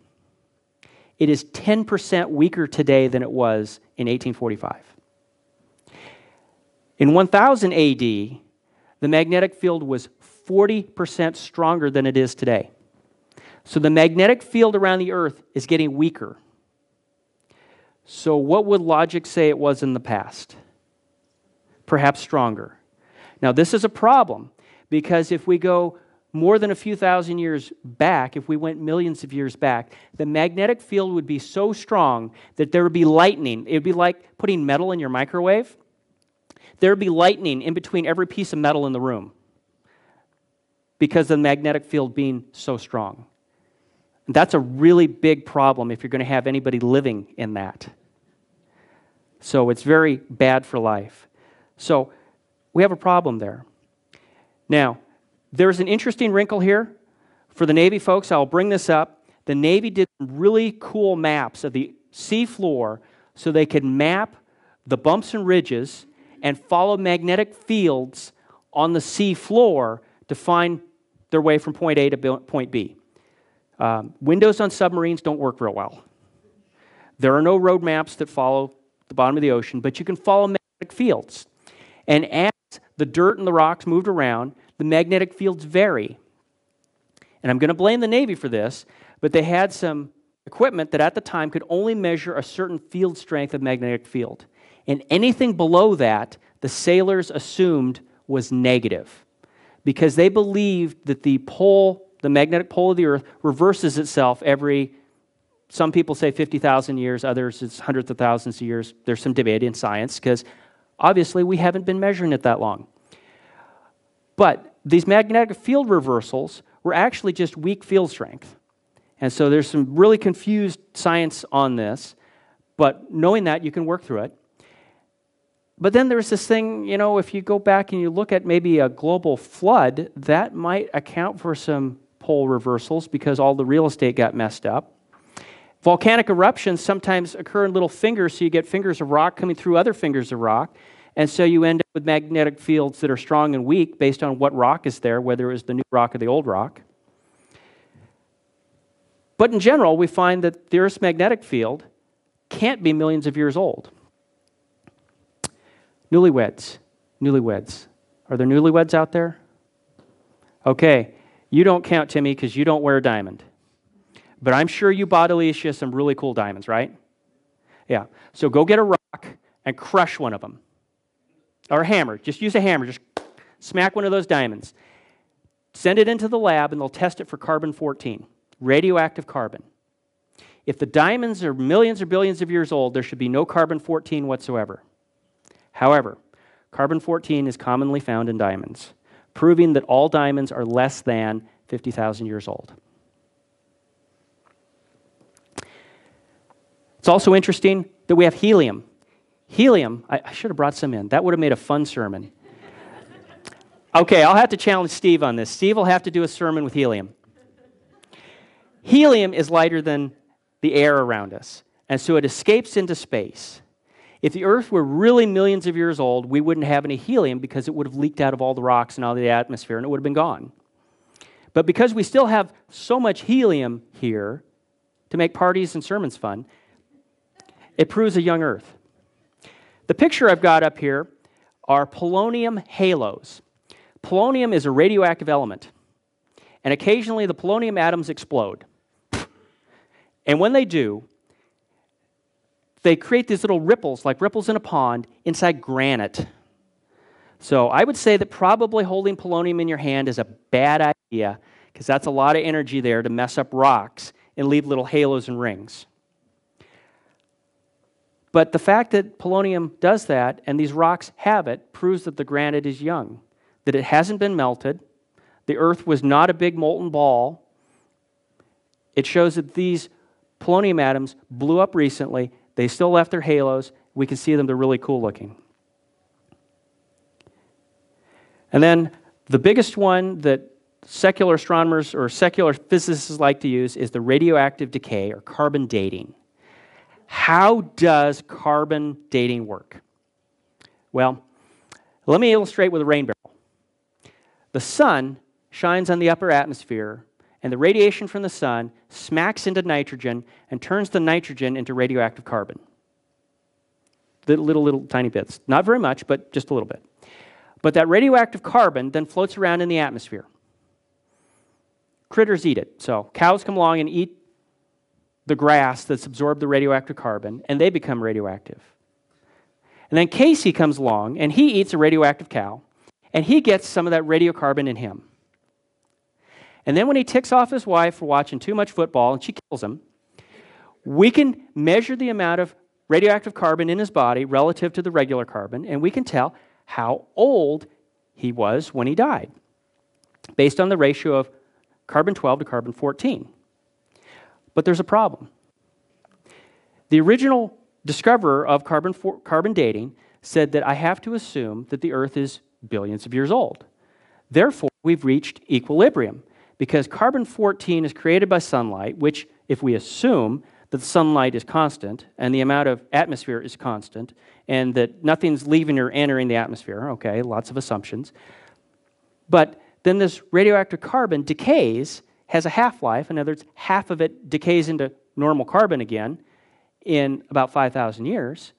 It is 10% weaker today than it was in 1845. In 1000 AD, the magnetic field was 40% stronger than it is today. So the magnetic field around the Earth is getting weaker. So what would logic say it was in the past? Perhaps stronger. Now this is a problem, because if we go more than a few thousand years back, if we went millions of years back, the magnetic field would be so strong that there would be lightning. It would be like putting metal in your microwave. There would be lightning in between every piece of metal in the room because of the magnetic field being so strong. And that's a really big problem if you're going to have anybody living in that. So it's very bad for life. So we have a problem there. Now, there's an interesting wrinkle here. For the Navy folks, I'll bring this up. The Navy did really cool maps of the sea floor so they could map the bumps and ridges and follow magnetic fields on the sea floor to find their way from point A to point B. Windows on submarines don't work real well. There are no road maps that follow the bottom of the ocean, but you can follow magnetic fields. And as the dirt and the rocks moved around, the magnetic fields vary. And I'm going to blame the Navy for this, but they had some equipment that at the time could only measure a certain field strength of magnetic field. And anything below that, the sailors assumed was negative, because they believed that the magnetic pole of the Earth reverses itself every, some people say 50,000 years, others it's hundreds of thousands of years. There's some debate in science, because obviously we haven't been measuring it that long. But these magnetic field reversals were actually just weak field strength. And so there's some really confused science on this, but knowing that, you can work through it. But then there's this thing, if you go back and you look at maybe a global flood, that might account for some pole reversals because all the real estate got messed up. Volcanic eruptions sometimes occur in little fingers, so you get fingers of rock coming through other fingers of rock, and so you end up with magnetic fields that are strong and weak based on what rock is there, whether it was the new rock or the old rock. But in general, we find that the Earth's magnetic field can't be millions of years old. Newlyweds. Are there newlyweds out there? Okay, you don't count, Timmy, because you don't wear a diamond. But I'm sure you bought Alicia some really cool diamonds, right? Yeah. So go get a rock and crush one of them. Or a hammer. Just use a hammer. Just smack one of those diamonds. Send it into the lab, and they'll test it for carbon-14, radioactive carbon. If the diamonds are millions or billions of years old, there should be no carbon-14 whatsoever. However, carbon-14 is commonly found in diamonds, proving that all diamonds are less than 50,000 years old. It's also interesting that we have helium. Helium, I should have brought some in. That would have made a fun sermon. Okay, I'll have to challenge Steve on this. Steve will have to do a sermon with helium. Helium is lighter than the air around us, and so it escapes into space. If the Earth were really millions of years old, we wouldn't have any helium because it would have leaked out of all the rocks and all the atmosphere, and it would have been gone. But because we still have so much helium here to make parties and sermons fun, it proves a young Earth. The picture I've got up here are polonium halos. Polonium is a radioactive element, and occasionally the polonium atoms explode. And when they do, they create these little ripples, like ripples in a pond, inside granite. So I would say that probably holding polonium in your hand is a bad idea, because that's a lot of energy there to mess up rocks and leave little halos and rings. But the fact that polonium does that, and these rocks have it, proves that the granite is young, that it hasn't been melted. The Earth was not a big molten ball. It shows that these polonium atoms blew up recently. They still left their halos. We can see them. They're really cool looking. And then the biggest one that secular astronomers or secular physicists like to use is the radioactive decay or carbon dating. How does carbon dating work? Well, let me illustrate with a rain barrel. The sun shines on the upper atmosphere, and the radiation from the sun smacks into nitrogen and turns the nitrogen into radioactive carbon. Little tiny bits. Not very much, but just a little bit. But that radioactive carbon then floats around in the atmosphere. Critters eat it. So cows come along and eat the grass that's absorbed the radioactive carbon, and they become radioactive. And then Casey comes along, and he eats a radioactive cow, and he gets some of that radiocarbon in him. And then when he ticks off his wife for watching too much football, and she kills him, we can measure the amount of radioactive carbon in his body relative to the regular carbon, and we can tell how old he was when he died, based on the ratio of carbon-12 to carbon-14. But there's a problem. The original discoverer of carbon dating said that I have to assume that the Earth is billions of years old. Therefore, we've reached equilibrium, because carbon-14 is created by sunlight, which, if we assume that the sunlight is constant and the amount of atmosphere is constant and that nothing's leaving or entering the atmosphere, okay, lots of assumptions. But then this radioactive carbon decays, has a half-life. In other words, half of it decays into normal carbon again in about 5,000 years.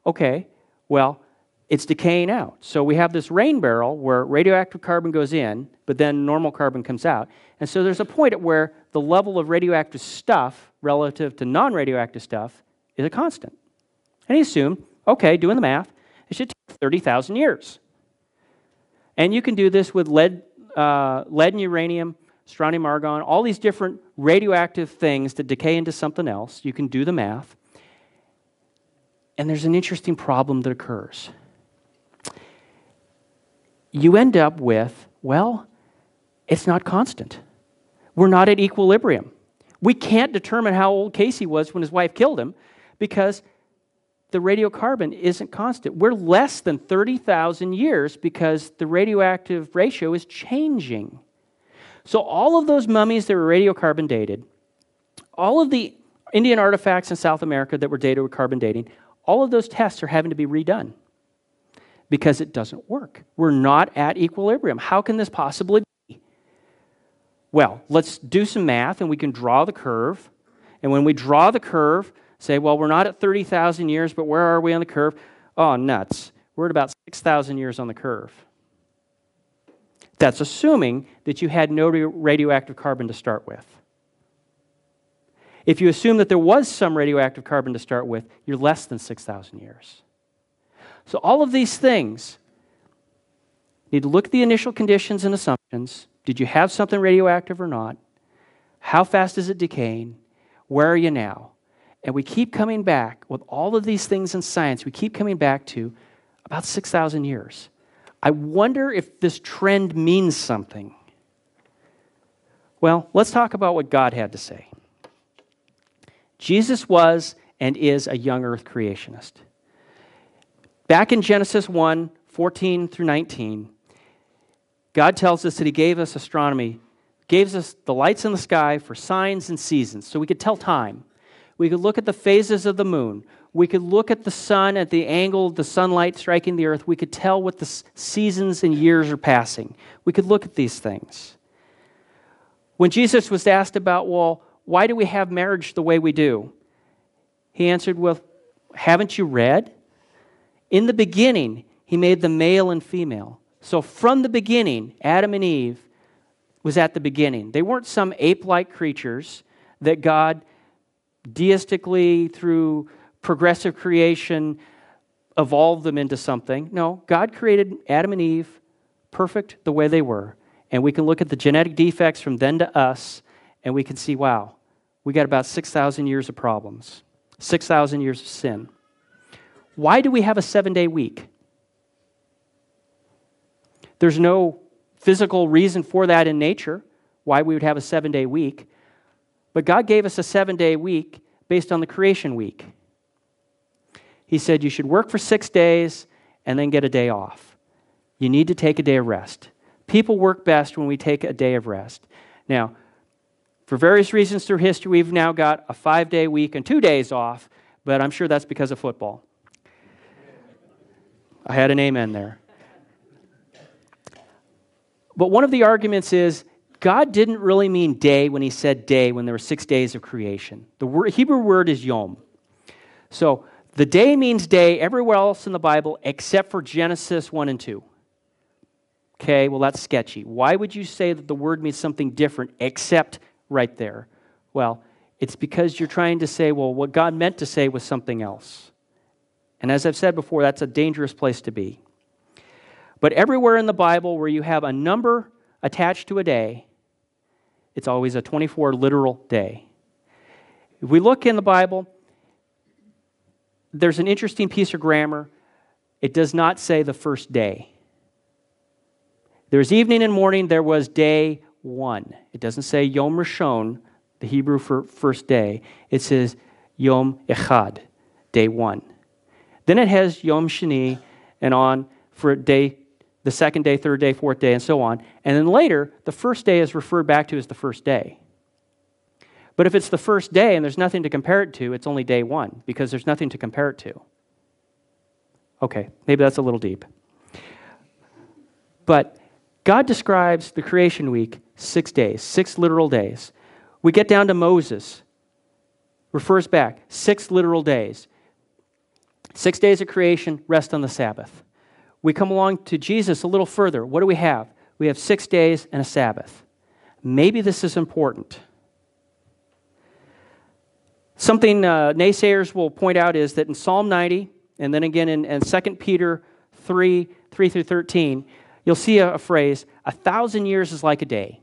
Okay, well, it's decaying out. So we have this rain barrel where radioactive carbon goes in, but then normal carbon comes out. And so there's a point at where the level of radioactive stuff relative to non-radioactive stuff is a constant. And he assumed, okay, doing the math, it should take 30,000 years. And you can do this with lead and uranium, strontium, argon, all these different radioactive things that decay into something else. You can do the math. And there's an interesting problem that occurs. You end up with, well, it's not constant. We're not at equilibrium. We can't determine how old Casey was when his wife killed him because the radiocarbon isn't constant. We're less than 30,000 years because the radioactive ratio is changing. So all of those mummies that were radiocarbon dated, all of the Indian artifacts in South America that were dated with carbon dating, all of those tests are having to be redone because it doesn't work. We're not at equilibrium. How can this possibly be? Well, let's do some math and we can draw the curve. And when we draw the curve, say, well, we're not at 30,000 years, but where are we on the curve? Oh, nuts. We're at about 6,000 years on the curve. That's assuming that you had no radioactive carbon to start with. If you assume that there was some radioactive carbon to start with, you're less than 6,000 years. So all of these things, you need to look at the initial conditions and assumptions. Did you have something radioactive or not? How fast is it decaying? Where are you now? And we keep coming back with all of these things in science. We keep coming back to about 6,000 years. I wonder if this trend means something. Well, let's talk about what God had to say. Jesus was and is a young earth creationist. Back in Genesis 1, 14 through 19, God tells us that He gave us astronomy, gave us the lights in the sky for signs and seasons, so we could tell time. We could look at the phases of the moon. We could look at the sun at the angle of the sunlight striking the earth. We could tell what the seasons and years are passing. We could look at these things. When Jesus was asked about, well, why do we have marriage the way we do? He answered, well, haven't you read? In the beginning, He made them male and female. So from the beginning, Adam and Eve was at the beginning. They weren't some ape-like creatures that God deistically, through progressive creation, evolved them into something. No, God created Adam and Eve perfect the way they were. And we can look at the genetic defects from then to us, and we can see, wow, we got about 6,000 years of problems, 6,000 years of sin. Why do we have a 7-day week? There's no physical reason for that in nature, why we would have a 7-day week. But God gave us a 7-day week based on the creation week. He said you should work for 6 days and then get a day off. You need to take a day of rest. People work best when we take a day of rest. Now, for various reasons through history, we've now got a 5-day week and 2 days off, but I'm sure that's because of football. I had an amen there. But one of the arguments is God didn't really mean day when he said day when there were 6 days of creation. The Hebrew word is yom. So the day means day everywhere else in the Bible except for Genesis 1 and 2. Okay, well that's sketchy. Why would you say that the word means something different except right there? Well, it's because you're trying to say, well, what God meant to say was something else. And as I've said before, that's a dangerous place to be. But everywhere in the Bible where you have a number attached to a day, it's always a 24 literal day. If we look in the Bible, there's an interesting piece of grammar. It does not say the first day. There's evening and morning, there was day one. It doesn't say Yom Rishon, the Hebrew for first day. It says Yom Echad, day one. Then it has Yom Sheni and on for day, the second day, third day, fourth day, and so on. And then later, the first day is referred back to as the first day. But if it's the first day and there's nothing to compare it to, it's only day one because there's nothing to compare it to. Okay, maybe that's a little deep. But God describes the creation week 6 days, 6 literal days. We get down to Moses, refers back, 6 literal days. 6 days of creation, rest on the Sabbath. We come along to Jesus a little further. What do we have? We have 6 days and a Sabbath. Maybe this is important. Something naysayers will point out is that in Psalm 90, and then again in 2 Peter 3 through 13, you'll see a phrase, 1,000 years is like a day.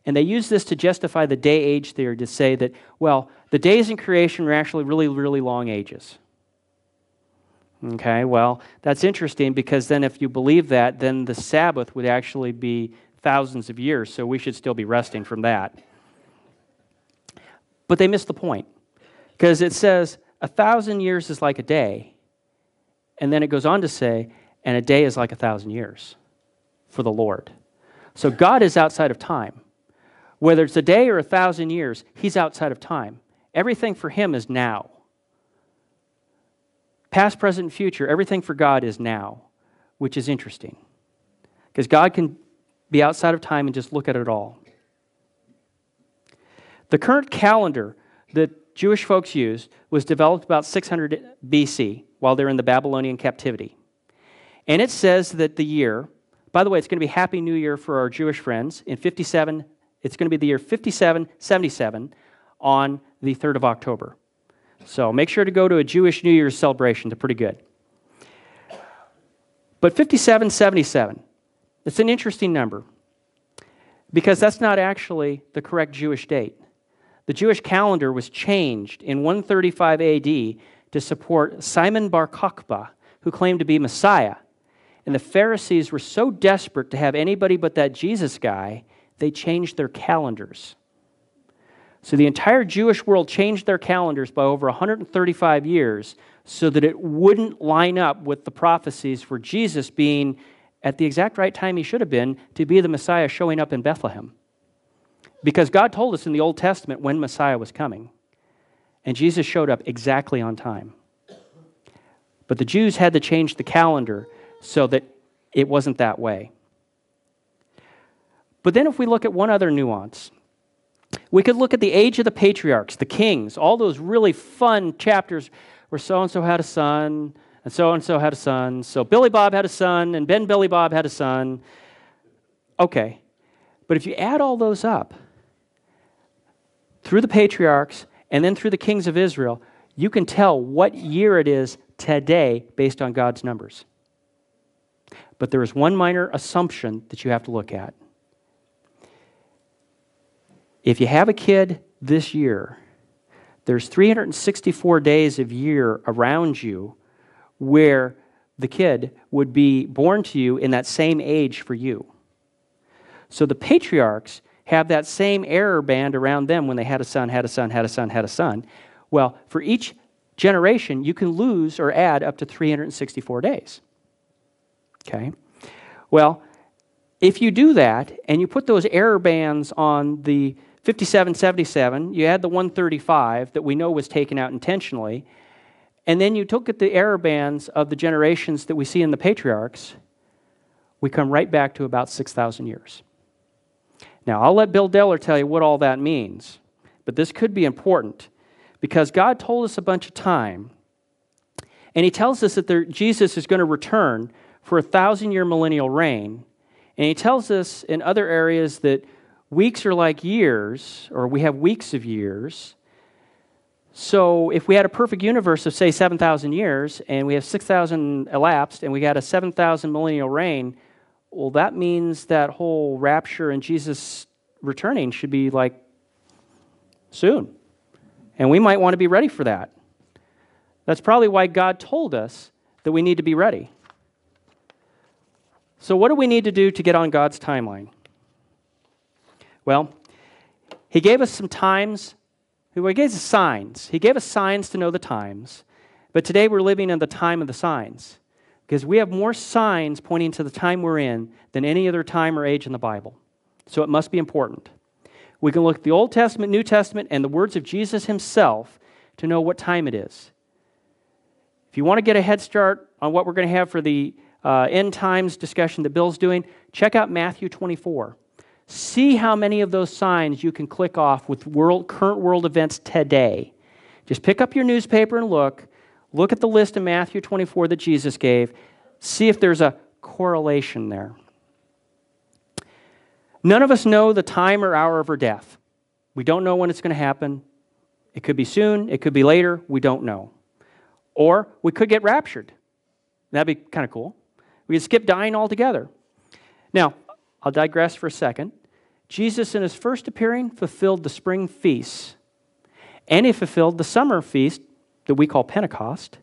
And they use this to justify the day-age theory to say that, well, the days in creation were actually really, really long ages. Okay, well, that's interesting because then if you believe that, then the Sabbath would actually be thousands of years, so we should still be resting from that. But they miss the point because it says 1,000 years is like a day, and then it goes on to say, and a day is like 1,000 years for the Lord. So God is outside of time. Whether it's a day or 1,000 years, he's outside of time. Everything for him is now. Past, present, and future, everything for God is now, which is interesting. Because God can be outside of time and just look at it all. The current calendar that Jewish folks used was developed about 600 BC while they're in the Babylonian captivity. And it says that the year, by the way, it's going to be Happy New Year for our Jewish friends. In 57, it's going to be the year 5777 on the 3rd of October. So make sure to go to a Jewish New Year's celebration. They're pretty good. But 5777, it's an interesting number because that's not actually the correct Jewish date. The Jewish calendar was changed in 135 AD to support Simon Bar Kokhba, who claimed to be Messiah. And the Pharisees were so desperate to have anybody but that Jesus guy, they changed their calendars. So the entire Jewish world changed their calendars by over 135 years so that it wouldn't line up with the prophecies for Jesus being at the exact right time he should have been to be the Messiah showing up in Bethlehem. Because God told us in the Old Testament when Messiah was coming. And Jesus showed up exactly on time. But the Jews had to change the calendar so that it wasn't that way. But then if we look at one other nuance, we could look at the age of the patriarchs, the kings, all those really fun chapters where so-and-so had a son, and so-and-so had a son, so Billy Bob had a son, and Ben Billy Bob had a son. Okay, but if you add all those up, through the patriarchs and then through the kings of Israel, you can tell what year it is today based on God's numbers. But there is one minor assumption that you have to look at. If you have a kid this year, there's 364 days of year around you where the kid would be born to you in that same age for you. So the patriarchs have that same error band around them when they had a son, had a son, had a son, had a son. Well, for each generation, you can lose or add up to 364 days. Okay? Well, if you do that and you put those error bands on the 5777, you add the 135 that we know was taken out intentionally, and then you look at the error bands of the generations that we see in the patriarchs, we come right back to about 6,000 years. Now, I'll let Bill Deller tell you what all that means, but this could be important because God told us a bunch of time, and he tells us that Jesus is going to return for a 1,000-year millennial reign, and he tells us in other areas that weeks are like years, or we have weeks of years. So if we had a perfect universe of, say, 7,000 years, and we have 6,000 elapsed, and we got a 7,000 millennial reign, well, that means that whole rapture and Jesus returning should be like soon. And we might want to be ready for that. That's probably why God told us that we need to be ready. So what do we need to do to get on God's timeline? Well, he gave us some times. He gave us signs. He gave us signs to know the times. But today we're living in the time of the signs because we have more signs pointing to the time we're in than any other time or age in the Bible. So it must be important. We can look at the Old Testament, New Testament, and the words of Jesus himself to know what time it is. If you want to get a head start on what we're going to have for the end times discussion that Bill's doing, check out Matthew 24. See how many of those signs you can click off with current world events today. Just pick up your newspaper and look at the list in Matthew 24 that Jesus gave. See if there's a correlation there. None of us know the time or hour of our death. We don't know when it's going to happen. It could be soon. It could be later. We don't know. Or we could get raptured. That'd be kind of cool. We could skip dying altogether. Now, I'll digress for a second. Jesus, in his first appearing, fulfilled the spring feasts. And he fulfilled the summer feast that we call Pentecost.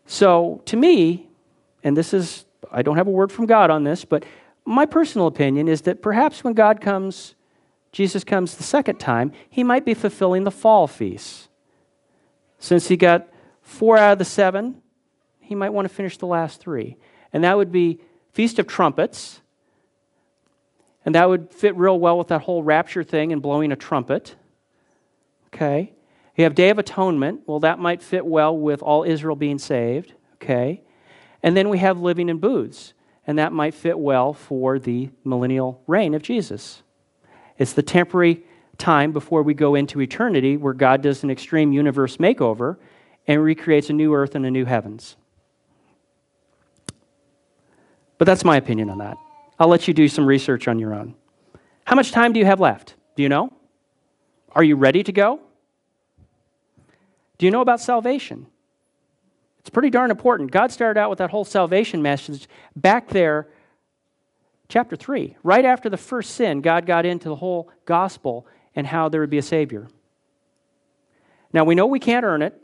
So, to me, and I don't have a word from God on this, but my personal opinion is that perhaps when Jesus comes the second time, he might be fulfilling the fall feasts. Since he got 4 out of the 7, he might want to finish the last 3. And that would be Feast of Trumpets. And that would fit real well with that whole rapture thing and blowing a trumpet. Okay. You have Day of Atonement. Well, that might fit well with all Israel being saved. Okay. And then we have Living in Booths. And that might fit well for the millennial reign of Jesus. It's the temporary time before we go into eternity where God does an extreme universe makeover and recreates a new earth and a new heavens. But that's my opinion on that. I'll let you do some research on your own. How much time do you have left? Do you know? Are you ready to go? Do you know about salvation? It's pretty darn important. God started out with that whole salvation message back there, chapter 3. Right after the first sin, God got into the whole gospel and how there would be a Savior. Now, we know we can't earn it.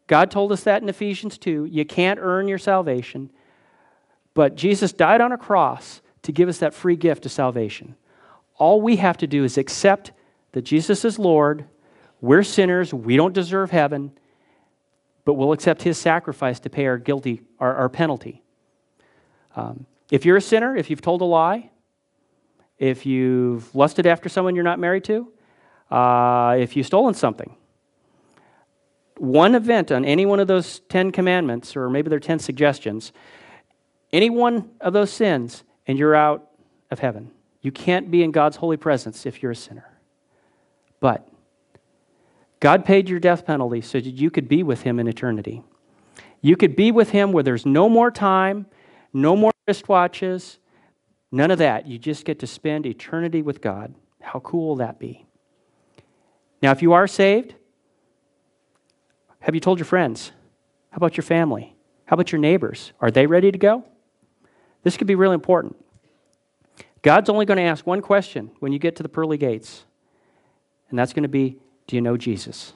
God told us that in Ephesians 2. You can't earn your salvation. But Jesus died on a cross to give us that free gift of salvation. All we have to do is accept that Jesus is Lord. We're sinners. We don't deserve heaven. But we'll accept his sacrifice to pay our penalty. If you're a sinner, if you've told a lie, if you've lusted after someone you're not married to, if you've stolen something, one event on any one of those 10 commandments, or maybe they're 10 suggestions, any one of those sins, and you're out of heaven. You can't be in God's holy presence if you're a sinner. But God paid your death penalty so that you could be with him in eternity. You could be with him where there's no more time, no more wristwatches, none of that. You just get to spend eternity with God. How cool will that be? Now, if you are saved, have you told your friends? How about your family? How about your neighbors? Are they ready to go? This could be really important. God's only going to ask one question when you get to the pearly gates, and that's going to be, do you know Jesus?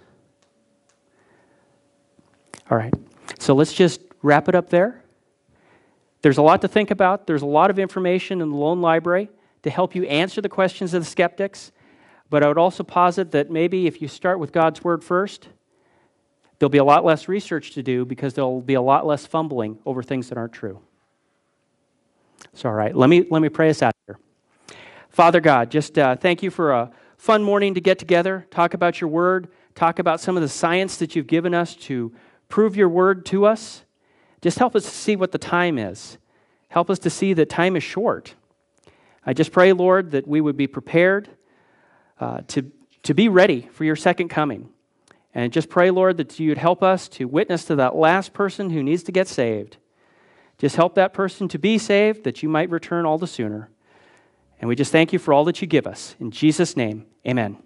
All right, so let's just wrap it up there. There's a lot to think about. There's a lot of information in the Lone Library to help you answer the questions of the skeptics. But I would also posit that maybe if you start with God's Word first, there'll be a lot less research to do because there'll be a lot less fumbling over things that aren't true. So, all right, let me pray us out here. Father God, just thank you for a fun morning to get together, talk about your Word, talk about some of the science that you've given us to prove your Word to us. Just help us to see what the time is. Help us to see that time is short. I just pray, Lord, that we would be prepared to be ready for your second coming. And just pray, Lord, that you'd help us to witness to that last person who needs to get saved. Just help that person to be saved, that you might return all the sooner. And we just thank you for all that you give us. In Jesus' name, amen.